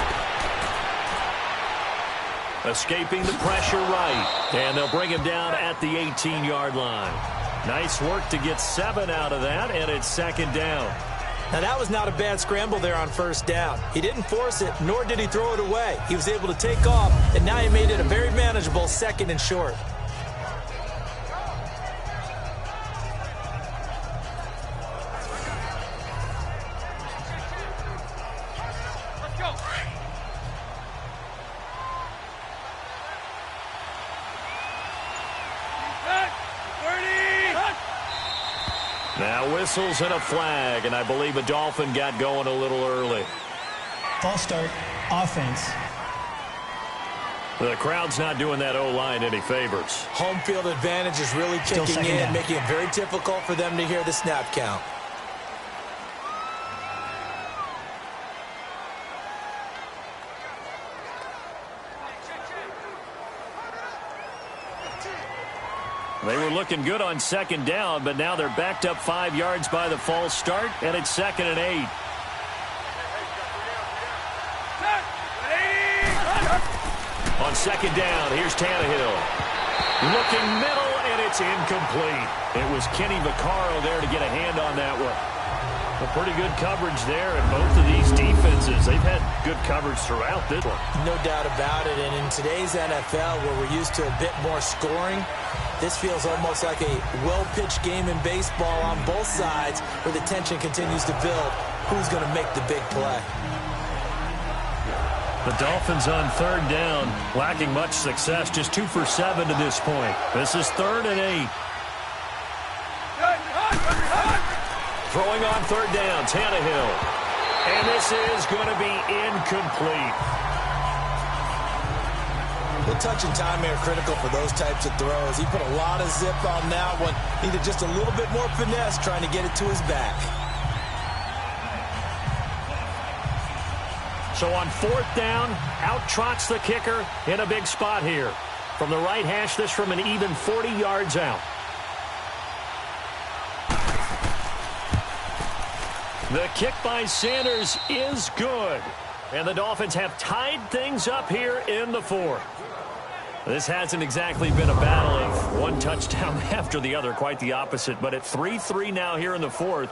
Escaping the pressure right. And they'll bring him down at the 18-yard line. Nice work to get 7 out of that, and it's 2nd down. Now, that was not a bad scramble there on 1st down. He didn't force it, nor did he throw it away. He was able to take off, and now he made it a very manageable 2nd and short. Now whistles and a flag, and I believe a Dolphin got going a little early. False start, offense. The crowd's not doing that O-line any favors. Home field advantage is really kicking in, down, making it very difficult for them to hear the snap count. They were looking good on 2nd down, but now they're backed up 5 yards by the false start, and it's 2nd and 8. On 2nd down, here's Tannehill. Looking middle, and it's incomplete. It was Kenny Vaccaro there to get a hand on that one. Well, pretty good coverage there, and both of these defenses, they've had good coverage throughout this one. No doubt about it, and in today's NFL, where we're used to a bit more scoring, this feels almost like a well-pitched game in baseball on both sides, where the tension continues to build. Who's going to make the big play? The Dolphins on 3rd down, lacking much success, just 2 for 7 to this point. This is 3rd and 8. Throwing on 3rd down, Tannehill. And this is going to be incomplete. The touch and timing are critical for those types of throws. He put a lot of zip on that one. Needed just a little bit more finesse trying to get it to his back. So on 4th down, out trots the kicker in a big spot here. From the right hash, this from an even 40 yards out. The kick by Sanders is good. And the Dolphins have tied things up here in the fourth. This hasn't exactly been a battle of one touchdown after the other, quite the opposite. But at 3-3 now here in the fourth,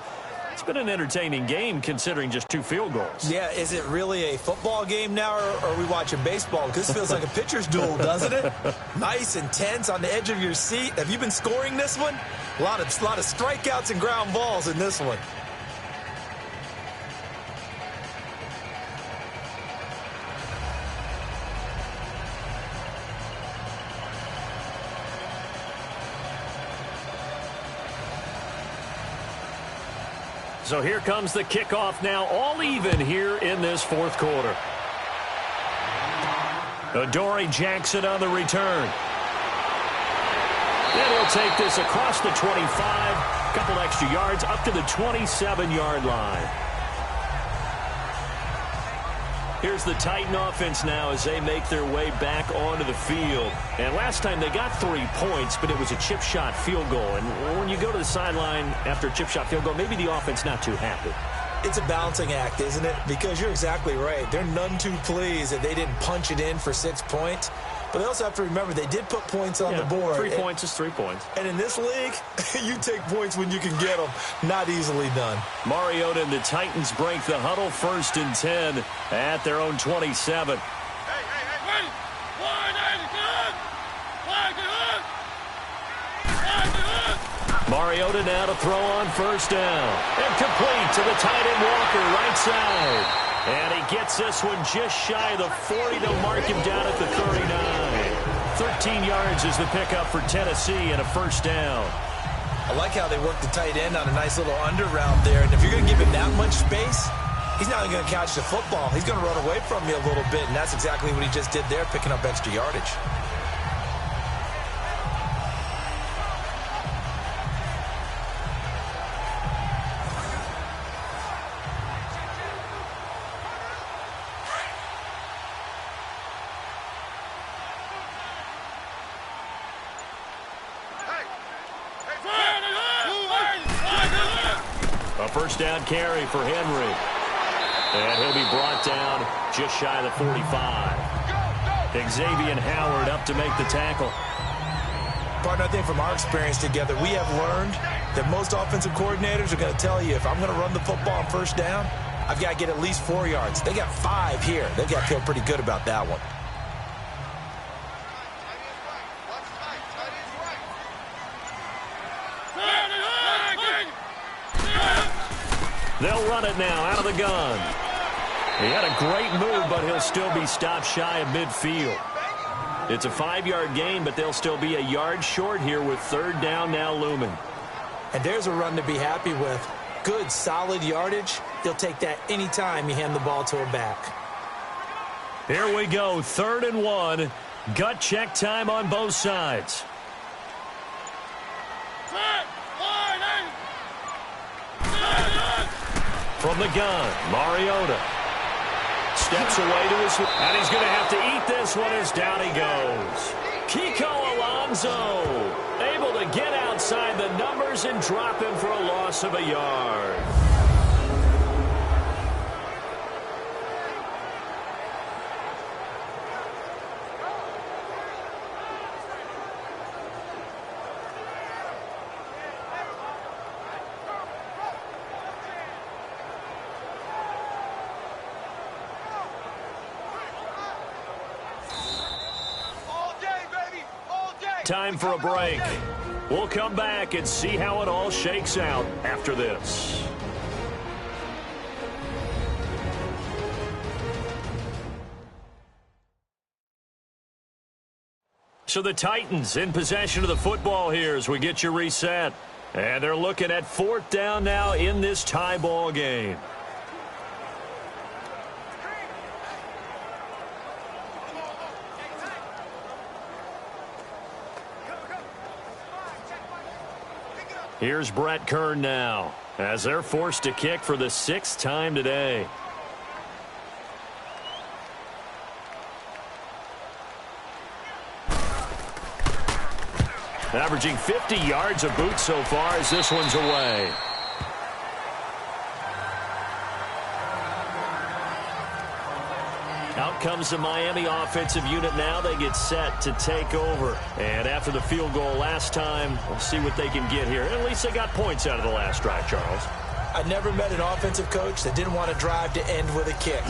it's been an entertaining game considering just 2 field goals. Yeah, is it really a football game now, or are we watching baseball? Because this feels like a pitcher's duel, doesn't it? Nice and tense on the edge of your seat. Have you been scoring this one? A lot of strikeouts and ground balls in this one. So here comes the kickoff now, all even here in this fourth quarter. Adoree Jackson on the return. And he'll take this across the 25, a couple extra yards, up to the 27-yard line. Here's the Titan offense now as they make their way back onto the field. And last time they got 3 points, but it was a chip shot field goal. And when you go to the sideline after a chip shot field goal, maybe the offense not too happy. It's a balancing act, isn't it? Because you're exactly right. They're none too pleased that they didn't punch it in for 6 points. But they also have to remember they did put points on the board. 3 points is 3 points. And in this league, you take points when you can get them. Not easily done. Mariota and the Titans break the huddle, 1st and 10 at their own 27. Mariota now to throw on 1st down. And complete to the tight end Walker, right side. And he gets this one just shy of the 40. They'll mark him down at the 39. 13 yards is the pickup for Tennessee and a 1st down. I like how they work the tight end on a nice little under route there. And if you're going to give him that much space, he's not going to catch the football. He's going to run away from you a little bit, and that's exactly what he just did there, picking up extra yardage. A 1st down carry for Henry. And he'll be brought down just shy of the 45. Xavier Howard up to make the tackle. Partner, I think from our experience together, we have learned that most offensive coordinators are going to tell you, if I'm going to run the football on 1st down, I've got to get at least 4 yards. They got 5 here. They've got to feel pretty good about that one. They'll run it now out of the gun. He had a great move, but he'll still be stopped shy of midfield. It's a 5-yard gain, but they'll still be a yard short here with 3rd down now looming. And there's a run to be happy with. Good, solid yardage. They'll take that anytime you hand the ball to a back. Here we go, 3rd and 1. Gut check time on both sides. From the gun, Mariota steps away to his, and he's going to have to eat this one as down he goes. Kiko Alonso able to get outside the numbers and drop him for a loss of a yard. Time for a break. We'll come back and see how it all shakes out after this. So the Titans in possession of the football here as we get you reset. And they're looking at 4th down now in this tie ball game. Here's Brett Kern now as they're forced to kick for the 6th time today. Averaging 50 yards a boot so far as this one's away. Out comes the Miami offensive unit now. They get set to take over. And after the field goal last time, we'll see what they can get here. At least they got points out of the last drive, Charles. I never met an offensive coach that didn't want to drive to end with a kick.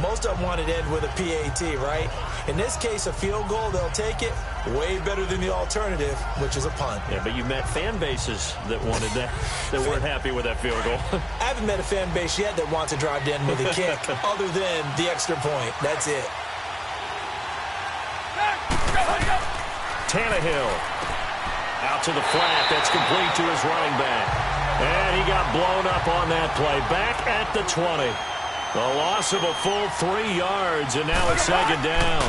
Most of them wanted to end with a PAT, right? In this case, a field goal, they'll take it. Way better than the alternative, which is a punt. Yeah, but you met fan bases that wanted that, that weren't happy with that field goal. I haven't met a fan base yet that wants to drive to end with a kick, other than the extra point. That's it. Tannehill out to the flat. That's complete to his running back. And he got blown up on that play. Back at the 20. The loss of a full 3 yards, and now it's second down.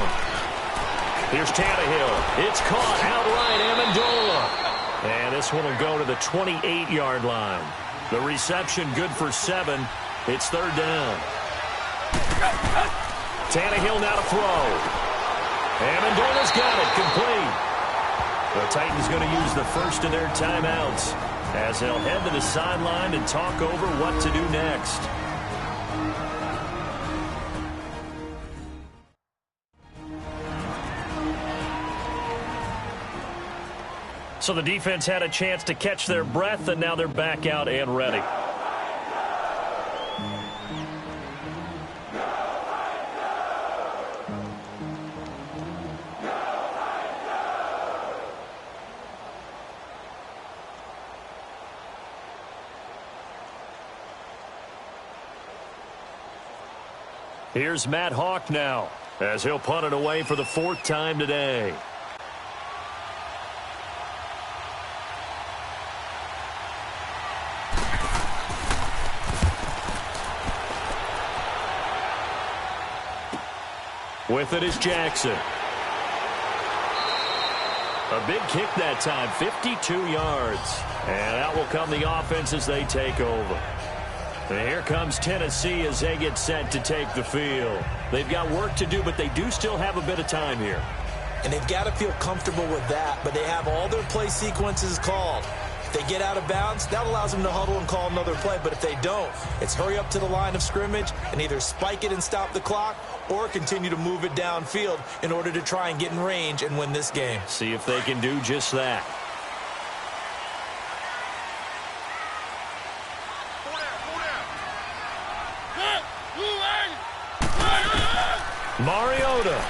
Here's Tannehill. It's caught outright, Amendola. And this one will go to the 28-yard line. The reception good for 7. It's third down. Tannehill now to throw. Amendola's got it, complete. The Titans going to use the first of their timeouts as they'll head to the sideline and talk over what to do next. So the defense had a chance to catch their breath, and now they're back out and ready. Here's Matt Hawk now, as he'll punt it away for the 4th time today. With it is Jackson. A big kick that time, 52 yards. And out will come the offense as they take over. And here comes Tennessee as they get set to take the field. They've got work to do, but they do still have a bit of time here. And they've got to feel comfortable with that, but they have all their play sequences called. If they get out of bounds, that allows them to huddle and call another play. But if they don't, it's hurry up to the line of scrimmage and either spike it and stop the clock or continue to move it downfield in order to try and get in range and win this game. See if they can do just that. Mariota.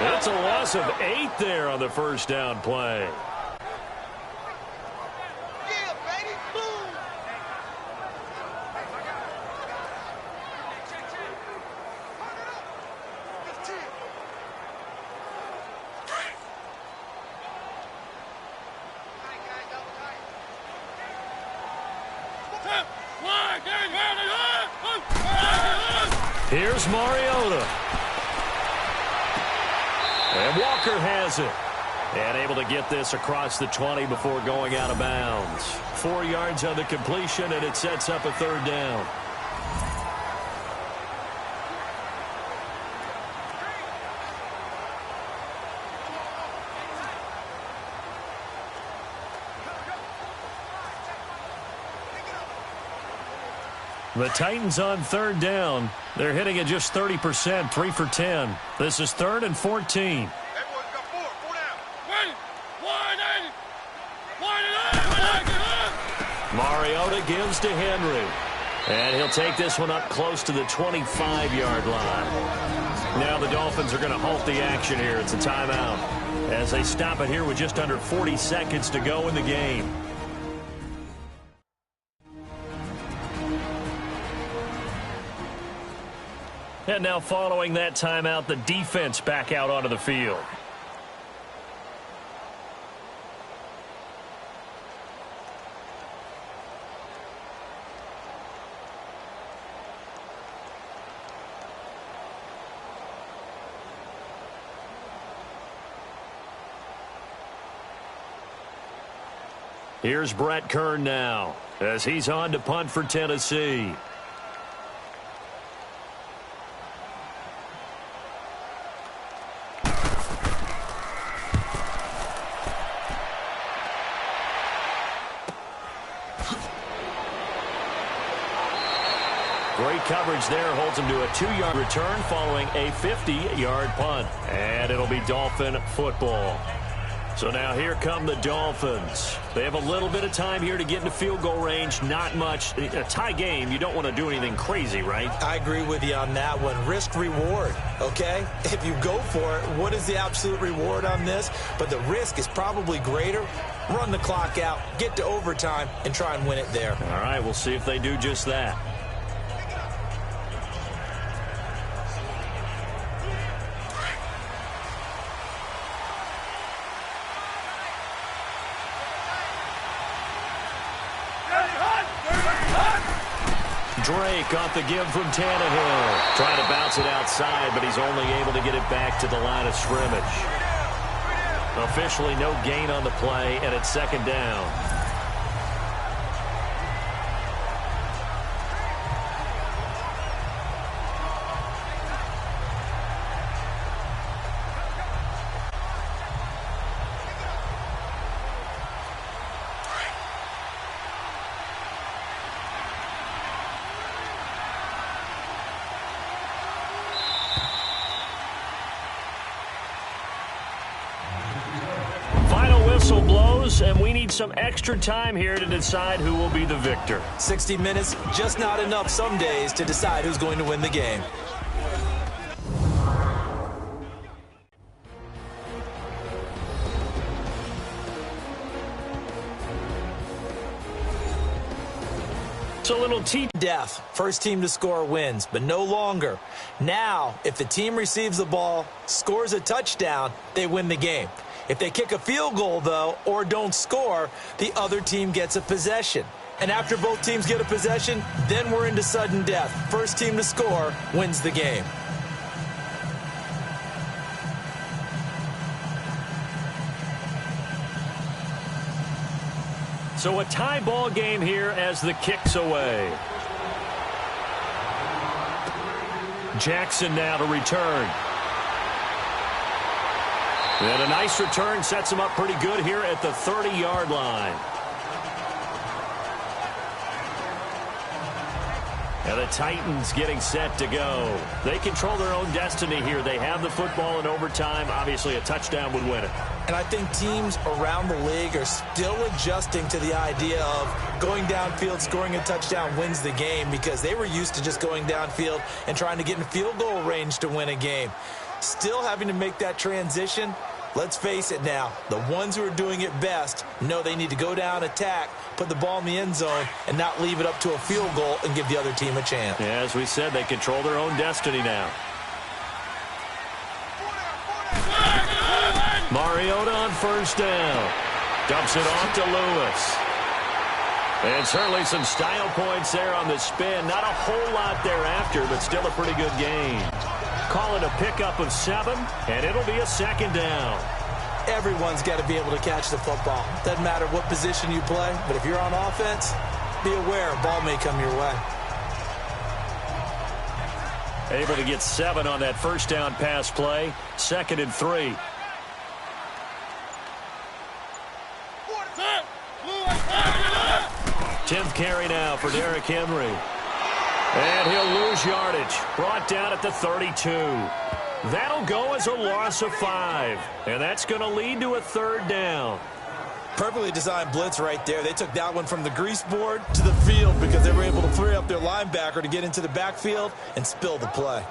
It's a loss of 8 there on the first down play. Yeah, baby. Boom. Here's Mariota. And Walker has it. And able to get this across the 20 before going out of bounds. 4 yards on the completion, and it sets up a third down. The Titans on third down. They're hitting at just 30%, 3 for 10. This is 3rd and 14. Mariota gives to Henry. And he'll take this one up close to the 25-yard line. Now the Dolphins are going to halt the action here. It's a timeout as they stop it here with just under 40 seconds to go in the game. And now following that timeout, the defense back out onto the field. Here's Brett Kern now as he's on to punt for Tennessee. Great coverage there. Holds him to a 2-yard return following a 50-yard punt. And it'll be Dolphin football. So now here come the Dolphins. They have a little bit of time here to get into field goal range. Not much. A tie game, you don't want to do anything crazy, right? I agree with you on that one. Risk reward, okay? If you go for it, what is the absolute reward on this? But the risk is probably greater. Run the clock out, get to overtime, and try and win it there. All right, we'll see if they do just that. Drake off the give from Tannehill. Trying to bounce it outside, but he's only able to get it back to the line of scrimmage. Officially no gain on the play, and it's second down. Blows, and we need some extra time here to decide who will be the victor. 60 minutes, just not enough some days to decide who's going to win the game. It's a little death. First team to score wins, but no longer. Now, if the team receives the ball, scores a touchdown, they win the game. If they kick a field goal, though, or don't score, the other team gets a possession. And after both teams get a possession, then we're into sudden death. First team to score wins the game. So a tie ball game here as the kick's away. Jackson now to return. And a nice return sets him up pretty good here at the 30-yard line. And the Titans getting set to go. They control their own destiny here. They have the football in overtime. Obviously, a touchdown would win it. And I think teams around the league are still adjusting to the idea of going downfield, scoring a touchdown wins the game, because they were used to just going downfield and trying to get in field goal range to win a game. Still having to make that transition. Let's face it now, the ones who are doing it best know they need to go down, attack, put the ball in the end zone, and not leave it up to a field goal and give the other team a chance. Yeah, as we said, they control their own destiny now. Mariota on first down. Dumps it off to Lewis. And certainly some style points there on the spin. Not a whole lot thereafter, but still a pretty good gain. Call it a pickup of 7, and it'll be a second down. Everyone's got to be able to catch the football. Doesn't matter what position you play, but if you're on offense, be aware a ball may come your way. Able to get 7 on that first down pass play. 2nd and 3. Tenth carry now for Derrick Henry. And he'll lose yardage. Brought down at the 32. That'll go as a loss of 5. And that's going to lead to a third down. Perfectly designed blitz right there. They took that one from the grease board to the field because they were able to free up their linebacker to get into the backfield and spill the play.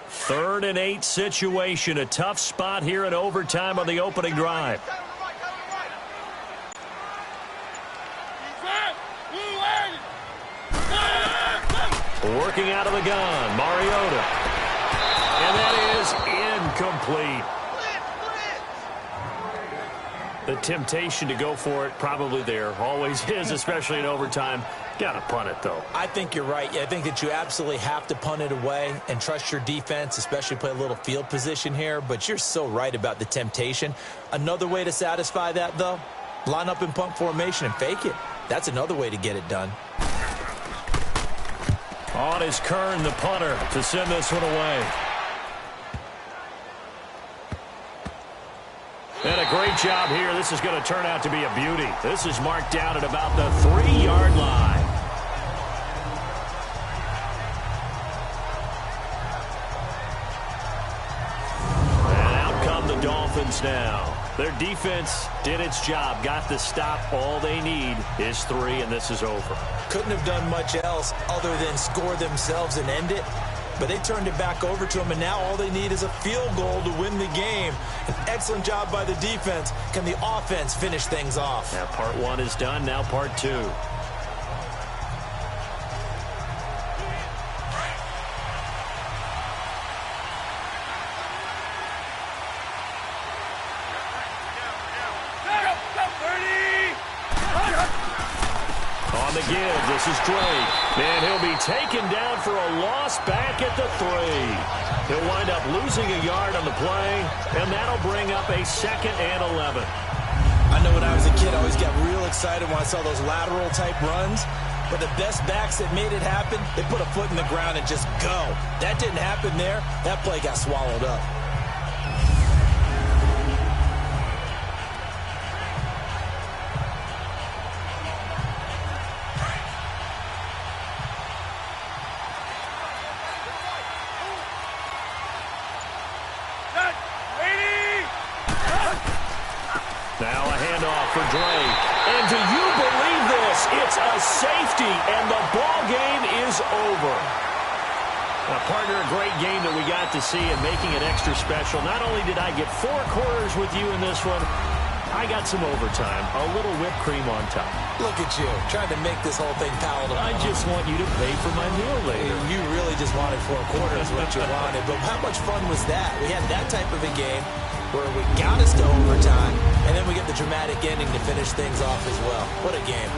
Third and 8 situation. A tough spot here in overtime on the opening drive. Working out of the gun, Mariota. And that is incomplete. The temptation to go for it probably there. Always is, especially in overtime. Got to punt it, though. I think you're right. I think that you absolutely have to punt it away and trust your defense, especially play a little field position here. But you're so right about the temptation. Another way to satisfy that, though, line up in punt formation and fake it. That's another way to get it done. On is Kern, the punter, to send this one away. And a great job here. This is going to turn out to be a beauty. This is marked down at about the 3-yard line. And out come the Dolphins now. Their defense did its job, got the stop. All they need is 3, and this is over. Couldn't have done much else other than score themselves and end it. But they turned it back over to them, and now all they need is a field goal to win the game. An excellent job by the defense. Can the offense finish things off? Now part 1 is done, now part 2. On the give, this is Drake. And he'll be taken down for a loss back at the 3. He'll wind up losing a yard on the play, and that'll bring up a 2nd and 11. I know when I was a kid, I always got real excited when I saw those lateral-type runs. But the best backs that made it happen, they put a foot in the ground and just go. That didn't happen there. That play got swallowed up. Now a handoff for Drake. And do you believe this? It's a safety, and the ball game is over. Now, partner, a great game that we got to see and making it extra special. Not only did I get 4 quarters with you in this one, I got some overtime, a little whipped cream on top. Look at you, trying to make this whole thing palatable. I just want you to pay for my meal later. You really just wanted 4 quarters, what you wanted. But how much fun was that? We had that type of a game where we got us to overtime, and then we get the dramatic ending to finish things off as well. What a game.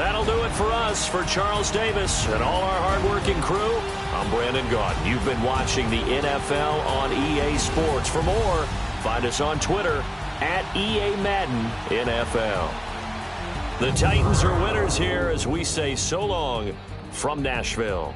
That'll do it for us. For Charles Davis and all our hardworking crew, I'm Brandon Gaudin. You've been watching the NFL on EA Sports. For more, find us on Twitter at EA Madden NFL. The Titans are winners here as we say so long from Nashville.